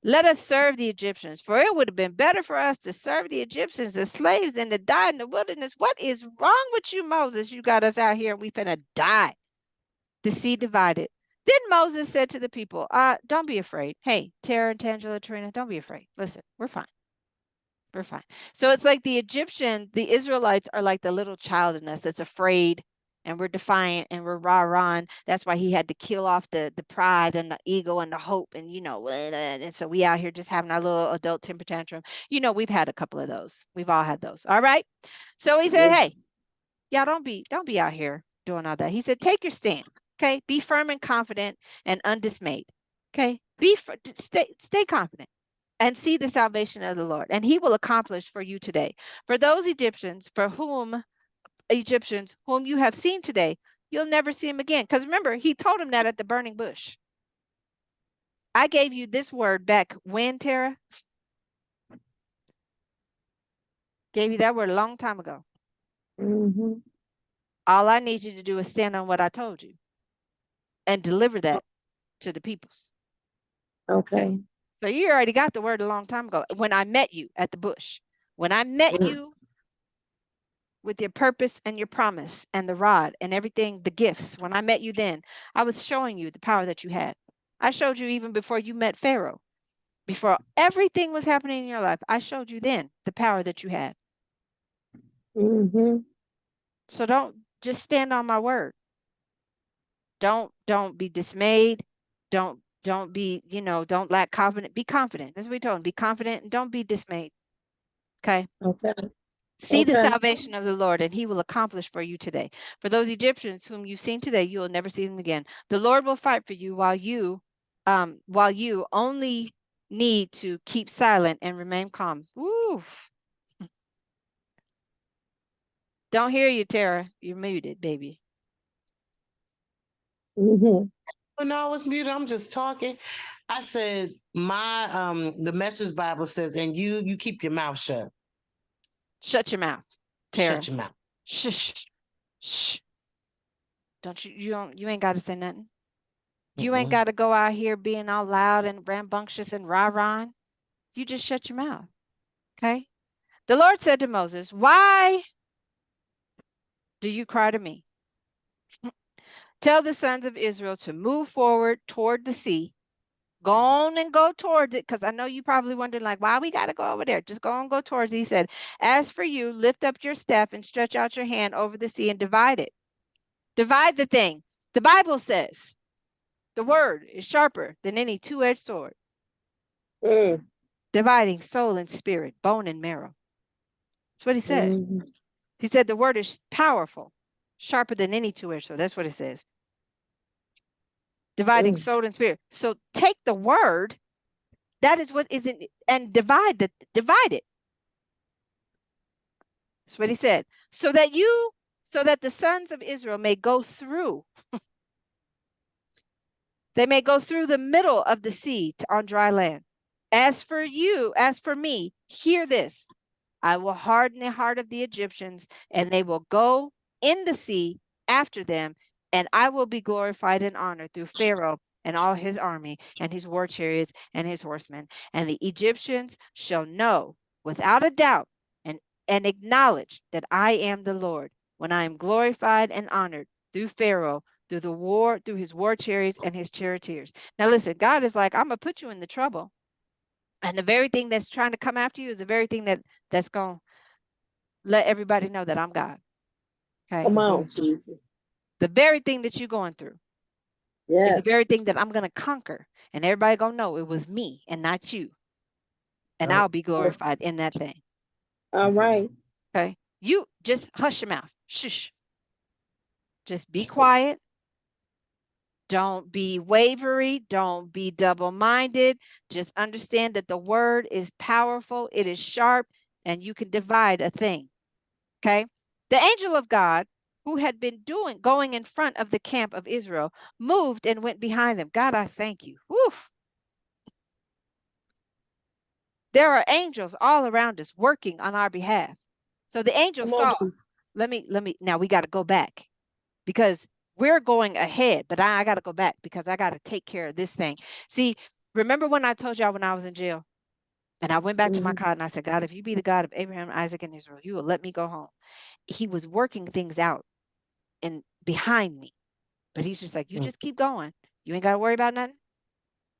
Speaker 1: Let us serve the Egyptians, for it would have been better for us to serve the Egyptians as slaves than to die in the wilderness. What is wrong with you, Moses? You got us out here and we finna die." The sea divided. Then Moses said to the people, don't be afraid. Hey, Tara and Tangela, Trina, don't be afraid. Listen, we're fine. We're fine. So it's like the Israelites are like the little child in us that's afraid, and we're defiant and we're rah-rah. That's why he had to kill off the pride and the ego and the hope. And, and so we out here just having our little adult temper tantrum. We've had a couple of those. We've all had those. All right. So he said, hey, y'all don't be out here doing all that. He said, take your stand. Okay. Be firm and confident and undismayed. Okay. Stay confident and see the salvation of the Lord, and he will accomplish for you today. For those Egyptians whom you have seen today, you'll never see him again. Because remember, he told him that at the burning bush. I gave you this word back when, Tara? Gave you that word a long time ago.
Speaker 3: Mm-hmm.
Speaker 1: All I need you to do is stand on what I told you and deliver that to the peoples.
Speaker 3: Okay.
Speaker 1: So you already got the word a long time ago when I met you at the bush. When I met you with your purpose and your promise and the rod and everything, the gifts, when I met you then, I was showing you the power that you had. I showed you even before you met Pharaoh. Before everything was happening in your life, I showed you then the power that you had.
Speaker 3: Mm-hmm.
Speaker 1: So don't just stand on my word. Don't be dismayed. Don't be, don't lack confidence. Be confident. That's what we told him. Be confident and don't be dismayed. Okay.
Speaker 3: Okay.
Speaker 1: See the
Speaker 3: Okay.
Speaker 1: salvation of the Lord, and he will accomplish for you today. For those Egyptians whom you've seen today, you will never see them again. The Lord will fight for you while you only need to keep silent and remain calm. Oof. Don't hear you, Tara. You're muted, baby.
Speaker 3: Mm-hmm.
Speaker 2: When I was muted, I'm just talking. I said my the Message Bible says, and you keep your mouth shut.
Speaker 1: Shut your mouth,
Speaker 2: Shut
Speaker 1: Tara.
Speaker 2: your mouth.
Speaker 1: Shush. Shh. Don't you ain't got to say nothing. You ain't
Speaker 2: Mm-mm.
Speaker 1: got to go out here being all loud and rambunctious and rah-rah. You just shut your mouth. Okay? The Lord said to Moses, "Why do you cry to me? Tell the sons of Israel to move forward toward the sea. Go on and go towards it, because I know you probably wondering, like, why we got to go over there. Just go and go towards it." He said, "As for you, lift up your staff and stretch out your hand over the sea and divide it." Divide the thing. The Bible says the word is sharper than any two-edged sword,
Speaker 3: Mm.
Speaker 1: dividing soul and spirit, bone and marrow. That's what he said.
Speaker 3: Mm-hmm.
Speaker 1: He said the word is powerful, sharper than any two-edged sword. That's what it says. Dividing
Speaker 3: Mm.
Speaker 1: soul and spirit. So take the word, that is what is in, and divide it. That's what he said. So that the sons of Israel may go through. They may go through the middle of the sea on dry land. As for me, hear this. I will harden the heart of the Egyptians, and they will go in the sea after them, and I will be glorified and honored through Pharaoh and all his army and his war chariots and his horsemen. And the Egyptians shall know without a doubt and acknowledge that I am the Lord when I am glorified and honored through Pharaoh, through his war chariots and his charioteers. Now listen, God is like, I'm gonna put you in the trouble. And the very thing that's trying to come after you is the very thing that's going to let everybody know that I'm God. Okay.
Speaker 3: Come on, Jesus.
Speaker 1: The very thing that you're going through is the
Speaker 3: Yes.
Speaker 1: very thing that I'm going to conquer. And everybody going to know it was me and not you. And I'll be glorified in that thing.
Speaker 3: All right.
Speaker 1: Okay. You just hush your mouth. Shush. Just be quiet. Don't be wavery. Don't be double-minded. Just understand that the word is powerful. It is sharp, and you can divide a thing. Okay. The angel of God, who had been going in front of the camp of Israel, moved and went behind them. God, I thank you. Woof. There are angels all around us working on our behalf. So the angel
Speaker 3: Come on,
Speaker 1: saw, now we got to go back because we're going ahead, but I got to go back because I got to take care of this thing. See, remember when I told y'all when I was in jail and I went back to my
Speaker 3: mm-hmm.
Speaker 1: God and I said, God, if you be the God of Abraham, Isaac, and Israel, you will let me go home. He was working things out and behind me, but he's just like, you just keep going. You ain't got to worry about nothing.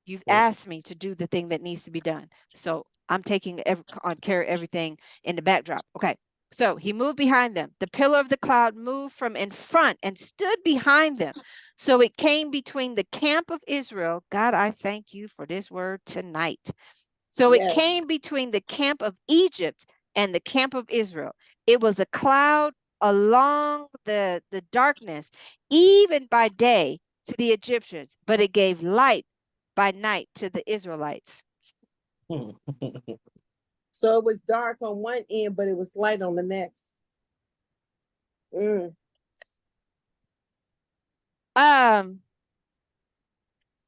Speaker 1: You've asked me to do the thing that needs to be done. So I'm taking on care of everything in the backdrop. Okay. So he moved behind them. The pillar of the cloud moved from in front and stood behind them. So it came between the camp of Israel. God, I thank you for this word tonight. So it
Speaker 3: Yes.
Speaker 1: came between the camp of Egypt and the camp of Israel. It was a cloud along the darkness, even by day to the Egyptians, but it gave light by night to the Israelites.
Speaker 3: So it was dark on one end, but it was light on the next. Mm.
Speaker 1: God,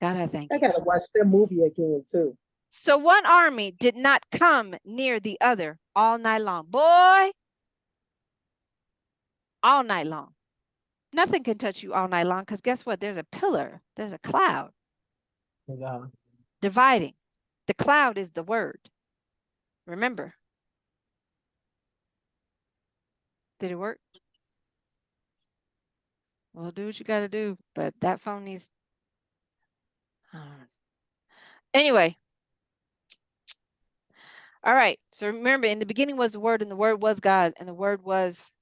Speaker 1: I thank
Speaker 3: I
Speaker 1: you.
Speaker 3: gotta watch that movie again too.
Speaker 1: So one army did not come near the other all night long. Boy, all night long. Nothing can touch you all night long because guess what? There's a pillar, there's a cloud
Speaker 2: Yeah.
Speaker 1: dividing. The cloud is the word. Remember, did it work? Well, do what you got to do, but that phone needs. Anyway, all right. So remember, in the beginning was the Word, and the Word was God, and the Word was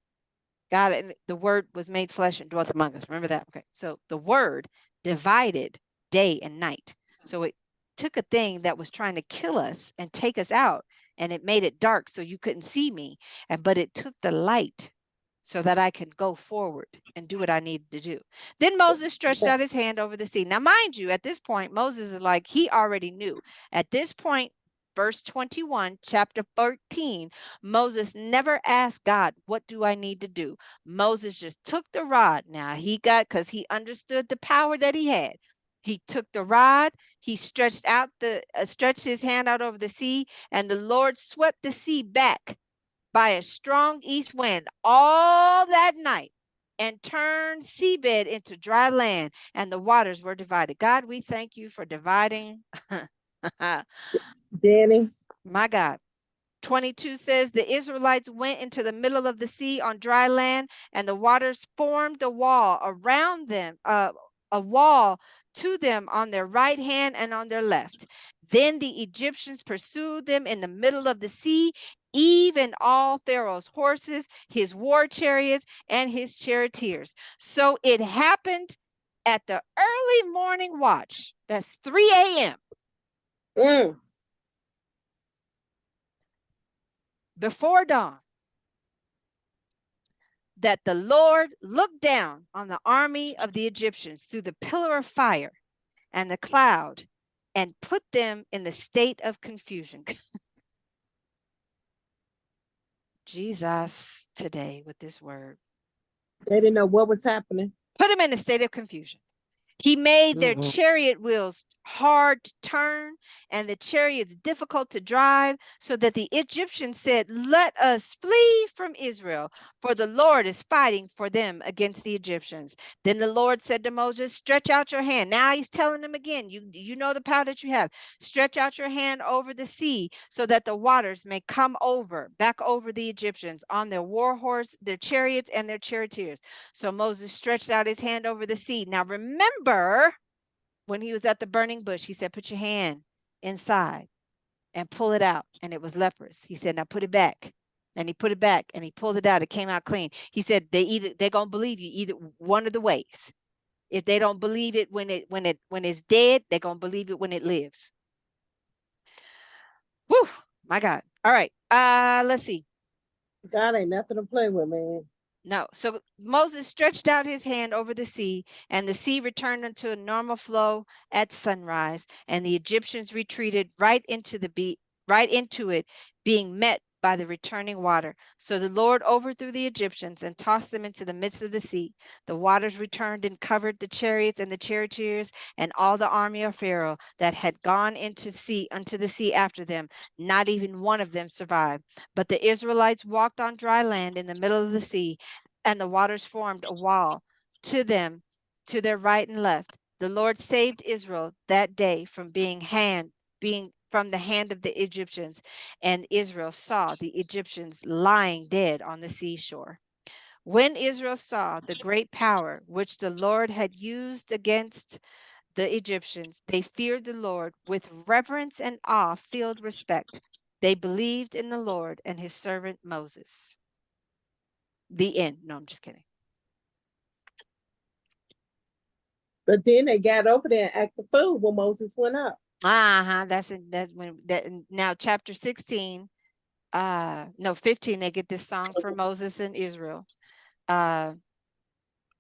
Speaker 1: God, and the Word was made flesh and dwelt among us. Remember that? Okay. So the Word divided day and night. So it took a thing that was trying to kill us and take us out, and it made it dark so you couldn't see me. But it took the light so that I could go forward and do what I needed to do. Then Moses stretched out his hand over the sea. Now, mind you, at this point, Moses is like, he already knew. At this point, verse 21, chapter 13, Moses never asked God, what do I need to do? Moses just took the rod. Now, because he understood the power that he had. He took the rod, he stretched his hand out over the sea, and the Lord swept the sea back by a strong east wind all that night and turned seabed into dry land, and the waters were divided. God, we thank you for dividing.
Speaker 3: Danny.
Speaker 1: My God. 22 says the Israelites went into the middle of the sea on dry land, and the waters formed a wall around them, a wall to them on their right hand and on their left. Then the Egyptians pursued them in the middle of the sea, even all Pharaoh's horses, his war chariots, and his charioteers. So it happened at the early morning watch. That's 3 a.m.
Speaker 3: Mm.
Speaker 1: before dawn, that the Lord looked down on the army of the Egyptians through the pillar of fire and the cloud and put them in the state of confusion. Jesus today with this word.
Speaker 3: They didn't know what was happening.
Speaker 1: Put them in a state of confusion. He made their
Speaker 2: Mm-mm.
Speaker 1: chariot wheels hard to turn and the chariots difficult to drive, so that the Egyptians said, let us flee from Israel, for the Lord is fighting for them against the Egyptians. Then the Lord said to Moses, stretch out your hand. Now he's telling them again, you know the power that you have. Stretch out your hand over the sea so that the waters may come back over the Egyptians on their war horse, their chariots, and their charioteers. So Moses stretched out his hand over the sea. Now remember when he was at the burning bush, he said, put your hand inside and pull it out. And it was leprous. He said, now put it back. And he put it back and he pulled it out. It came out clean. He said, they're gonna believe you either one of the ways. If they don't believe it when it's dead, they're gonna believe it when it lives. Whew, my God. All right. Let's see.
Speaker 3: God ain't nothing to play with, man.
Speaker 1: No. So Moses stretched out his hand over the sea, and the sea returned into a normal flow at sunrise, and the Egyptians retreated right into it, being met by the returning water. So the Lord overthrew the Egyptians and tossed them into the midst of the sea. The waters returned and covered the chariots and the charioteers and all the army of Pharaoh that had gone into the sea after them. Not even one of them survived. But the Israelites walked on dry land in the middle of the sea, and the waters formed a wall to them, to their right and left. The Lord saved Israel that day from being from the hand of the Egyptians, and Israel saw the Egyptians lying dead on the seashore. When Israel saw the great power which the Lord had used against the Egyptians, they feared the Lord with reverence and awe-filled respect. They believed in the Lord and his servant Moses. The end. No, I'm just kidding.
Speaker 3: But then they got over there and acted fool when Moses went up.
Speaker 1: That's when that now chapter 16, no 15, they get this song for Moses and Israel. Then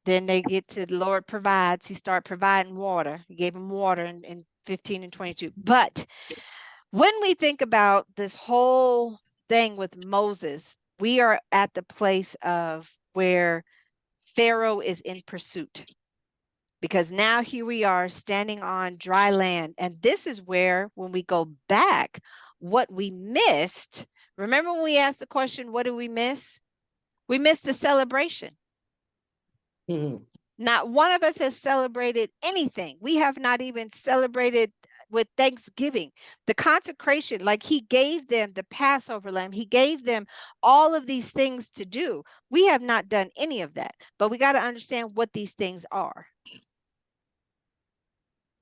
Speaker 1: they get to the Lord provides. He started providing water. He gave them water in 15 and 22. But when we think about this whole thing with Moses, we are at the place of where Pharaoh is in pursuit. Because now here we are standing on dry land. And this is where, when we go back, what we missed, remember when we asked the question, what did we miss? We missed the celebration.
Speaker 2: Mhm.
Speaker 1: Not one of us has celebrated anything. We have not even celebrated with Thanksgiving. The consecration, like he gave them the Passover lamb, he gave them all of these things to do. We have not done any of that, but we got to understand what these things are.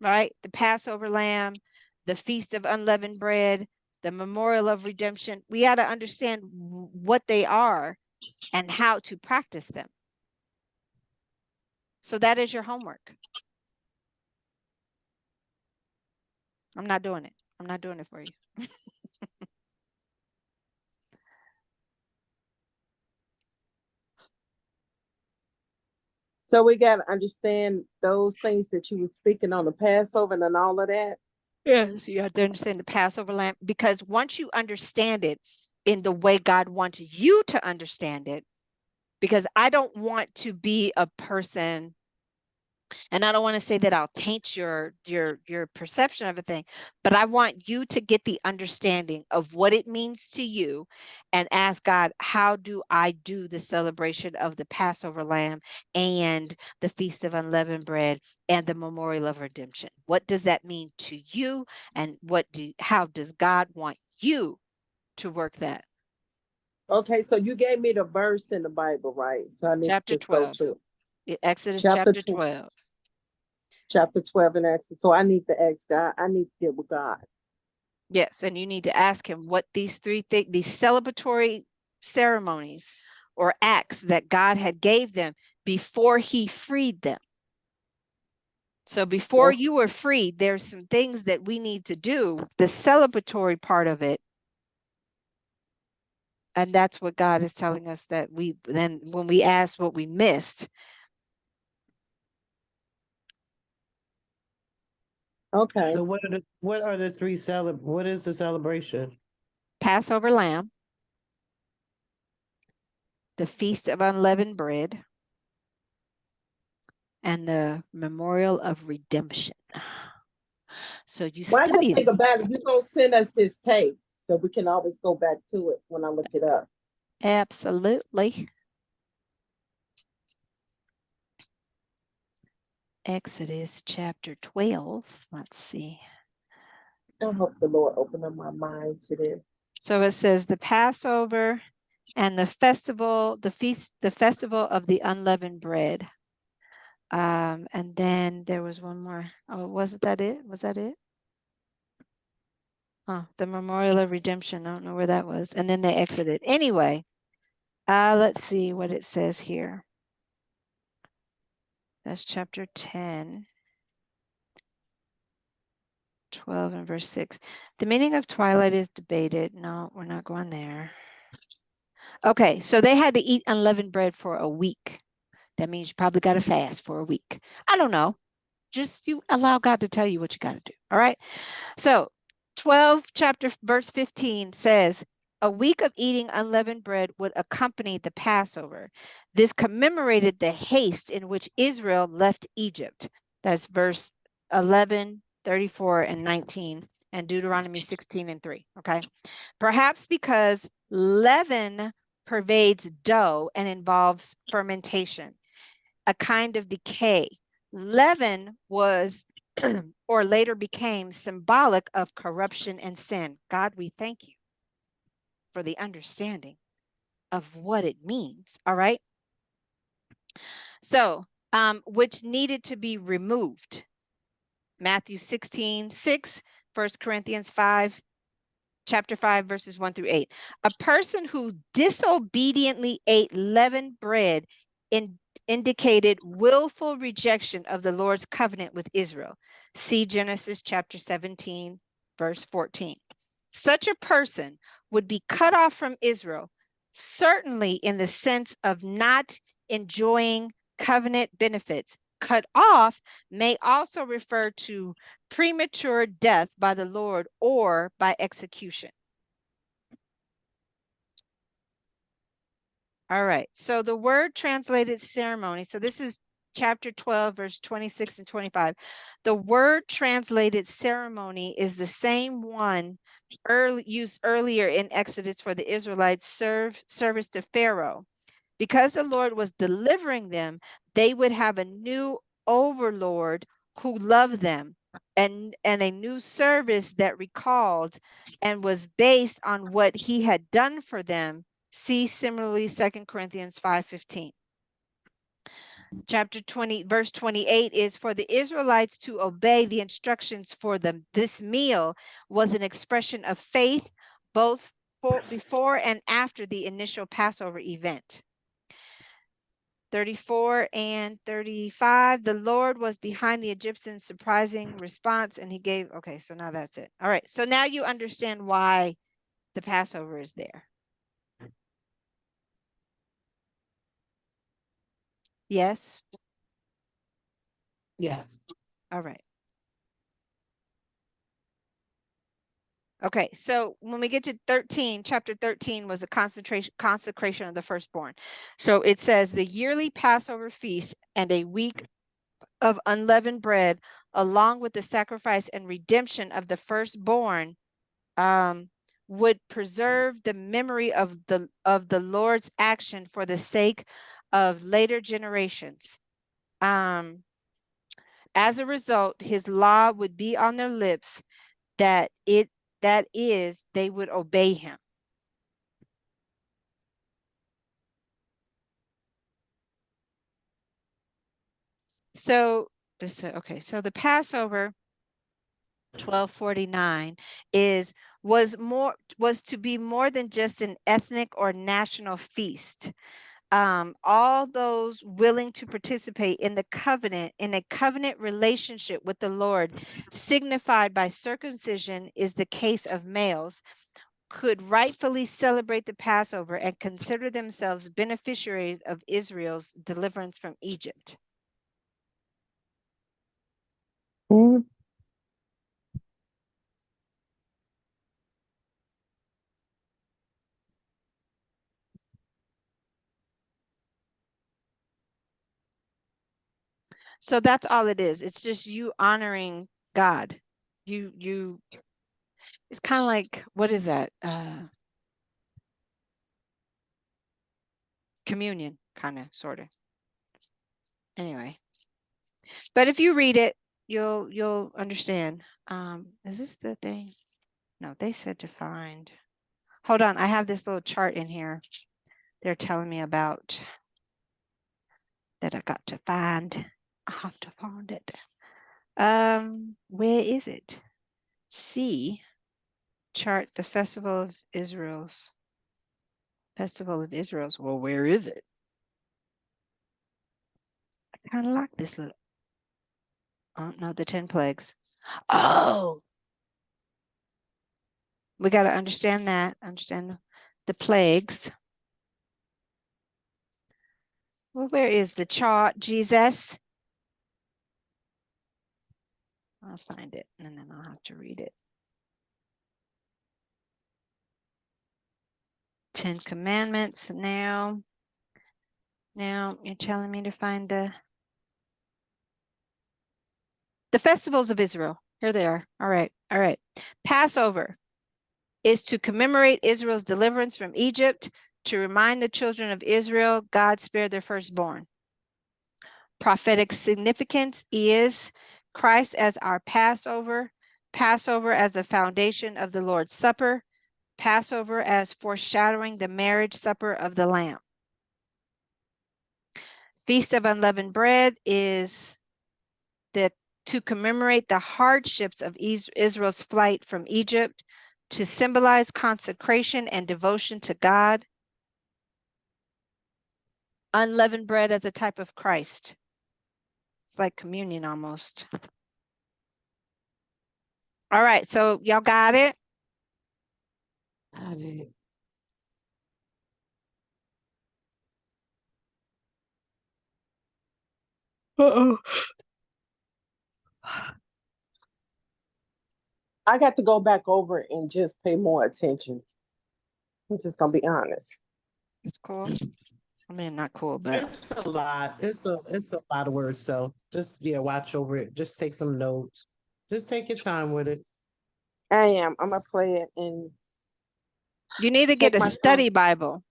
Speaker 1: Right? The Passover lamb, the Feast of Unleavened Bread, the Memorial of Redemption. We got to understand what they are and how to practice them. So that is your homework. I'm not doing it. I'm not doing it for you.
Speaker 3: So we got to understand those things that you were speaking on the Passover and all of that.
Speaker 1: Yes, you have to understand the Passover lamb, because once you understand it in the way God wants you to understand it, because I don't want to be a person, and I don't want to say that I'll taint your perception of a thing, but I want you to get the understanding of what it means to you and ask God, how do I do the celebration of the Passover lamb and the Feast of Unleavened Bread and the Memorial of Redemption? What does that mean to you? And how does God want you to work that?
Speaker 3: Okay, so you gave me the verse in the Bible, right? So I need
Speaker 1: Chapter
Speaker 3: to just go
Speaker 1: 12.
Speaker 3: to it.
Speaker 1: Exodus
Speaker 3: Chapter
Speaker 1: chapter
Speaker 3: 12.
Speaker 1: 12.
Speaker 3: Chapter 12 and Exodus. So I need to ask God. I need to get with God.
Speaker 1: Yes, and you need to ask him what these these celebratory ceremonies or acts that God had gave them before he freed them. So before
Speaker 3: Well,
Speaker 1: you were freed, there's some things that we need to do, the celebratory part of it. And that's what God is telling us, that then when we ask what we missed.
Speaker 3: okay.
Speaker 2: So what are the three what is the celebration?
Speaker 1: Passover lamb, the Feast of Unleavened Bread, and the Memorial of Redemption. So you
Speaker 3: Why you
Speaker 1: study
Speaker 3: think
Speaker 1: them.
Speaker 3: about it? You're going to send us this tape so we can always go back to it when I look it up.
Speaker 1: Absolutely. Exodus chapter 12. Let's see.
Speaker 3: I hope the Lord open up my mind to this.
Speaker 1: So it says the Passover and the festival, the festival of the unleavened bread. And then there was one more. Oh, wasn't that it? Was that it? Oh, the Memorial of Redemption. I don't know where that was. And then they exited. Anyway, let's see what it says here. That's chapter 10. 12 and verse 6. The meaning of twilight is debated. No, we're not going there. Okay, so they had to eat unleavened bread for a week. That means you probably got to fast for a week. I don't know. Just you allow God to tell you what you got to do. All right. So 12 chapter verse 15 says, A week of eating unleavened bread would accompany the Passover. This commemorated the haste in which Israel left Egypt. That's verse 11, 34, and 19, and Deuteronomy 16 and 3. Okay. Perhaps because leaven pervades dough and involves fermentation, a kind of decay. Leaven was or later became symbolic of corruption and sin. God, we thank you for the understanding of what it means. All right. So, which needed to be removed. Matthew 16:6, 1 Corinthians 5, chapter 5, verses 1 through 8. A person who disobediently ate leavened bread indicated willful rejection of the Lord's covenant with Israel. See Genesis chapter 17, verse 14. Such a person would be cut off from Israel, certainly in the sense of not enjoying covenant benefits. Cut off may also refer to premature death by the Lord or by execution. All right. So the word translated ceremony. So this is chapter 12, verse 26 and 25. The word translated ceremony is the same one used earlier in Exodus for the Israelites' service to Pharaoh. Because the Lord was delivering them, they would have a new overlord who loved them, and a new service that recalled and was based on what he had done for them. See similarly 2 Corinthians 5:15. Chapter 20, verse 28 is for the Israelites to obey the instructions for them. This meal was an expression of faith both before and after the initial Passover event. 34 and 35, the Lord was behind the Egyptians' surprising response, and he gave, okay, so now that's it. All right, so now you understand why the Passover is there. Yes?
Speaker 2: Yes.
Speaker 1: All right. Okay, so when we get to 13, chapter 13 was the consecration of the firstborn. So it says the yearly Passover feast and a week of unleavened bread, along with the sacrifice and redemption of the firstborn, would preserve the memory of the Lord's action for the sake of later generations. As a result, his law would be on their lips, that is, they would obey him. So okay, so the Passover 1249 was to be more than just an ethnic or national feast. All those willing to participate in a covenant relationship with the Lord, signified by circumcision is the case of males, could rightfully celebrate the Passover and consider themselves beneficiaries of Israel's deliverance from Egypt.
Speaker 3: Mm.
Speaker 1: So that's all it is. It's just you honoring God. It's kind of like, what is that? Communion, kind of, sort of. Anyway, but if you read it, you'll understand. Is this the thing? No, they said to find. Hold on, I have this little chart in here. They're telling me about that I got to find. I have to find it. Where is it? See, chart the Festival of Israel's. Festival of Israel's. Well, where is it? I kind of like this little. Oh no, the 10 plagues. Oh, we got to understand that. Understand the plagues. Well, where is the chart, Jesus? I'll find it and then I'll have to read it. Ten Commandments. Now you're telling me to find the festivals of Israel. Here they are. All right. Passover is to commemorate Israel's deliverance from Egypt, to remind the children of Israel God spared their firstborn. Prophetic significance is Christ as our Passover, Passover as the foundation of the Lord's Supper, Passover as foreshadowing the marriage supper of the Lamb. Feast of Unleavened Bread is to commemorate the hardships of Israel's flight from Egypt, to symbolize consecration and devotion to God. Unleavened bread as a type of Christ. It's like communion almost. All right, so y'all got it?
Speaker 2: Got it.
Speaker 3: Uh-oh. I got to go back over and just pay more attention. I'm just gonna be honest.
Speaker 1: It's cool. I mean, not cool, but
Speaker 2: It's a lot. It's a lot of words. So just watch over it. Just take some notes. Just take your time with it.
Speaker 3: I am. I'm gonna play it and
Speaker 1: you need to get
Speaker 3: take
Speaker 1: a
Speaker 3: my
Speaker 1: study
Speaker 3: time.
Speaker 1: Bible.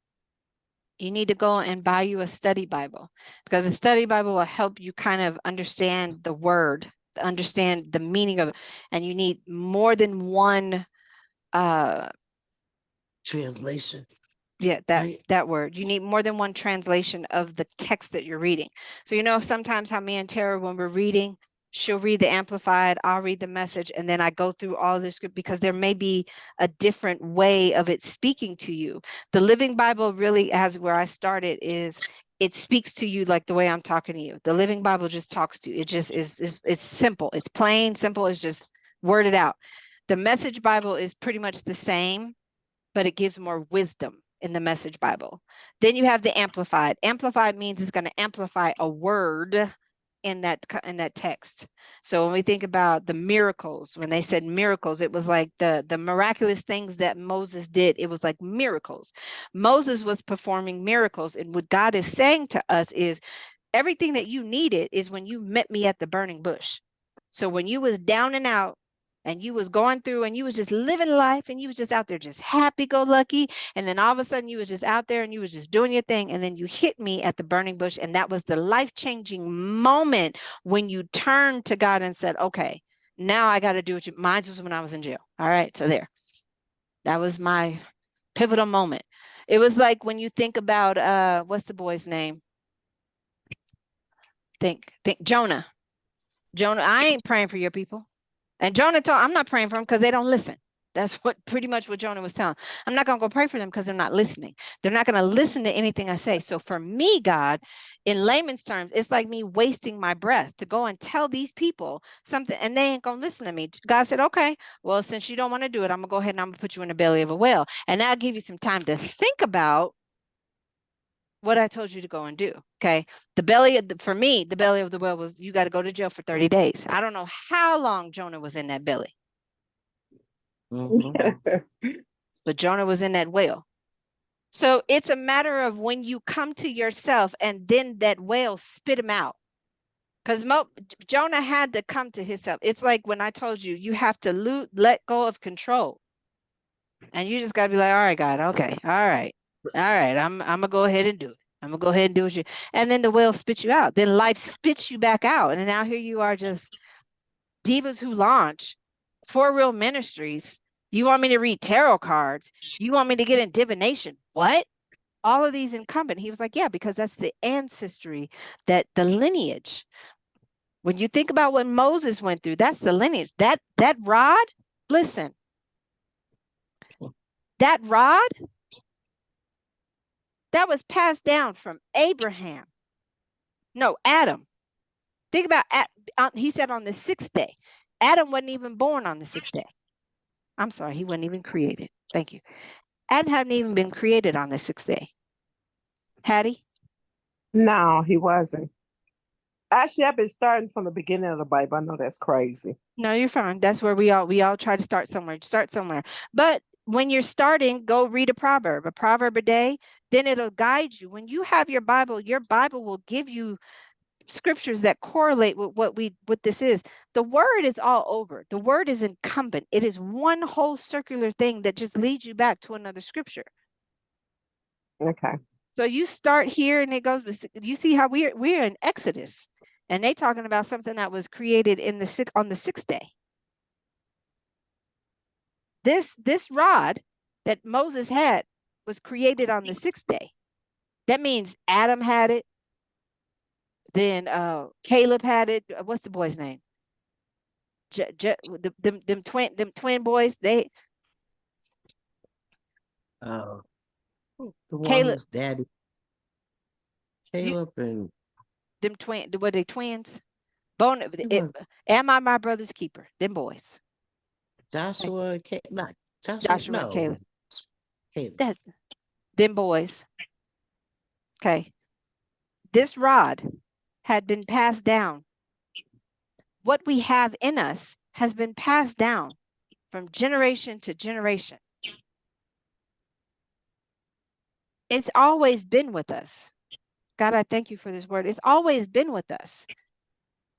Speaker 1: You need to go and buy you a study Bible, because a study Bible will help you kind of understand the word, understand the meaning of it. And you need more than one
Speaker 2: Translation.
Speaker 1: Yeah,
Speaker 2: Right.
Speaker 1: that word. You need more than one translation of the text that you're reading. So sometimes how me and Tara, when we're reading, she'll read the Amplified, I'll read the Message, and then I go through all this script, because there may be a different way of it speaking to you. The Living Bible really, as where I started, is it speaks to you like the way I'm talking to you. The Living Bible just talks to you. It just is it's simple. It's plain, simple. It's just worded out. The Message Bible is pretty much the same, but it gives more wisdom in the Message Bible. Then you have the Amplified. Amplified means it's going to amplify a word in that text. So when we think about the miracles, when they said miracles, it was like the miraculous things that Moses did. It was like miracles. Moses was performing miracles, and what God is saying to us is everything that you needed is when you met me at the burning bush. So when you was down and out, and you was going through, and you was just living life, and you was just out there just happy-go-lucky, and then all of a sudden you was just out there and you was just doing your thing, and then you hit me at the burning bush, and that was the life-changing moment when you turned to God and said, okay, now I got to do what you. Mine was when I was in jail. All right, so there, that was my pivotal moment. It was like when you think about what's the boy's name? Think Jonah. I ain't praying for your people. And Jonah told, I'm not praying for them because they don't listen. That's pretty much what Jonah was telling. I'm not going to go pray for them because they're not listening. They're not going to listen to anything I say. So for me, God, in layman's terms, it's like me wasting my breath to go and tell these people something, and they ain't going to listen to me. God said, okay, well, since you don't want to do it, I'm going to go ahead and I'm going to put you in the belly of a whale. And that'll give you some time to think about what I told you to go and do. Okay. For me, the belly of the whale was, you got to go to jail for 30 days. I don't know how long Jonah was in that belly. But Jonah was in that whale. So it's a matter of when you come to yourself, and then that whale spit him out. Because Jonah had to come to himself. It's like when I told you, you have to let go of control. And you just got to be like, all right, God, okay, all right. I'm going to go ahead and do it. I'm going to go ahead and do what you, and then the whale spits you out. Then life spits you back out. And now here you are, just divas who launch Forreal Ministries. You want me to read tarot cards? You want me to get in divination? What? All of these incumbent. He was like, yeah, because that's the ancestry, that the lineage. When you think about what Moses went through, that's the lineage. That rod, listen, that rod, that was passed down from Abraham. No, Adam. Think about, he said on the 6th day. Adam wasn't even born on the 6th day. I'm sorry, he wasn't even created. Thank you. Adam hadn't even been created on the 6th day. Had he?
Speaker 3: No, he wasn't. Actually, I've been starting from the beginning of the Bible. I know that's crazy.
Speaker 1: No, you're fine. That's where we all try to start somewhere. But when you're starting, go read a proverb a day, then it'll guide you. When you have your Bible will give you scriptures that correlate with what this is. The word is all over. The word is incumbent. It is one whole circular thing that just leads you back to another scripture.
Speaker 3: Okay.
Speaker 1: So you start here and it goes, you see how we're in Exodus, and they talking about something that was created on the sixth day. This rod that Moses had was created on the sixth day. That means Adam had it. Then Caleb had it. What's the boy's name? Them twin boys. They
Speaker 2: Uh, the one
Speaker 1: Caleb.
Speaker 2: whose daddy,
Speaker 1: You
Speaker 2: Caleb, and
Speaker 1: them twin. Were they twins? Bone.
Speaker 2: it was
Speaker 1: Am I my brother's keeper? Them boys. Okay.
Speaker 2: Joshua, not Joshua,
Speaker 1: Joshua and
Speaker 2: no,
Speaker 1: Caleb.
Speaker 2: Caleb.
Speaker 1: That them boys. Okay. This rod had been passed down. What we have in us has been passed down from generation to generation. It's always been with us. God, I thank you for this word. It's always been with us.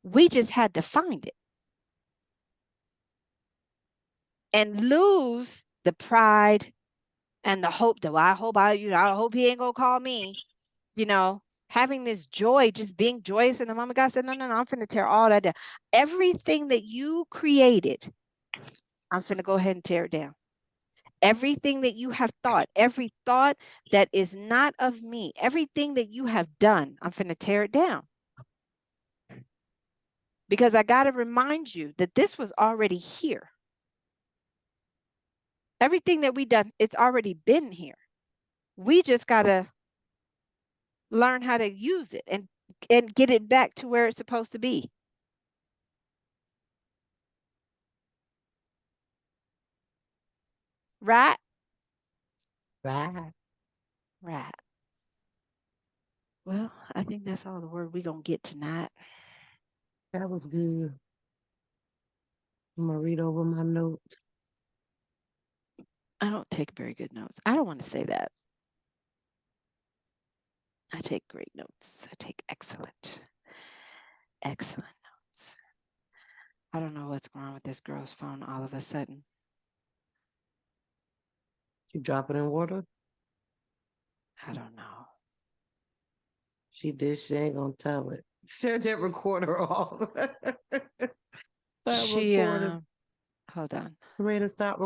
Speaker 1: We just had to find it and lose the pride and the hope that, well, I hope he ain't gonna call me, having this joy, just being joyous. And the mama God said, no, I'm finna tear all that down. Everything that you created, I'm finna go ahead and tear it down. Everything that you have thought, every thought that is not of me, everything that you have done, I'm finna tear it down. Because I got to remind you that this was already here. Everything that we done, it's already been here. We just got to learn how to use it and get it back to where it's supposed to be. Right?
Speaker 2: Right.
Speaker 1: Right. Well, I think that's all the word we're going to get tonight.
Speaker 2: That was good. I'm gonna read over my notes.
Speaker 1: I don't take very good notes. I don't want to say that. I take great notes. I take excellent notes. I don't know what's going on with this girl's phone all of a sudden.
Speaker 2: She drop it in water?
Speaker 1: I don't know.
Speaker 2: She did. She ain't gonna tell it. Set that recorder off. Stop
Speaker 1: She,
Speaker 2: recording.
Speaker 1: hold on.
Speaker 2: Ready to stop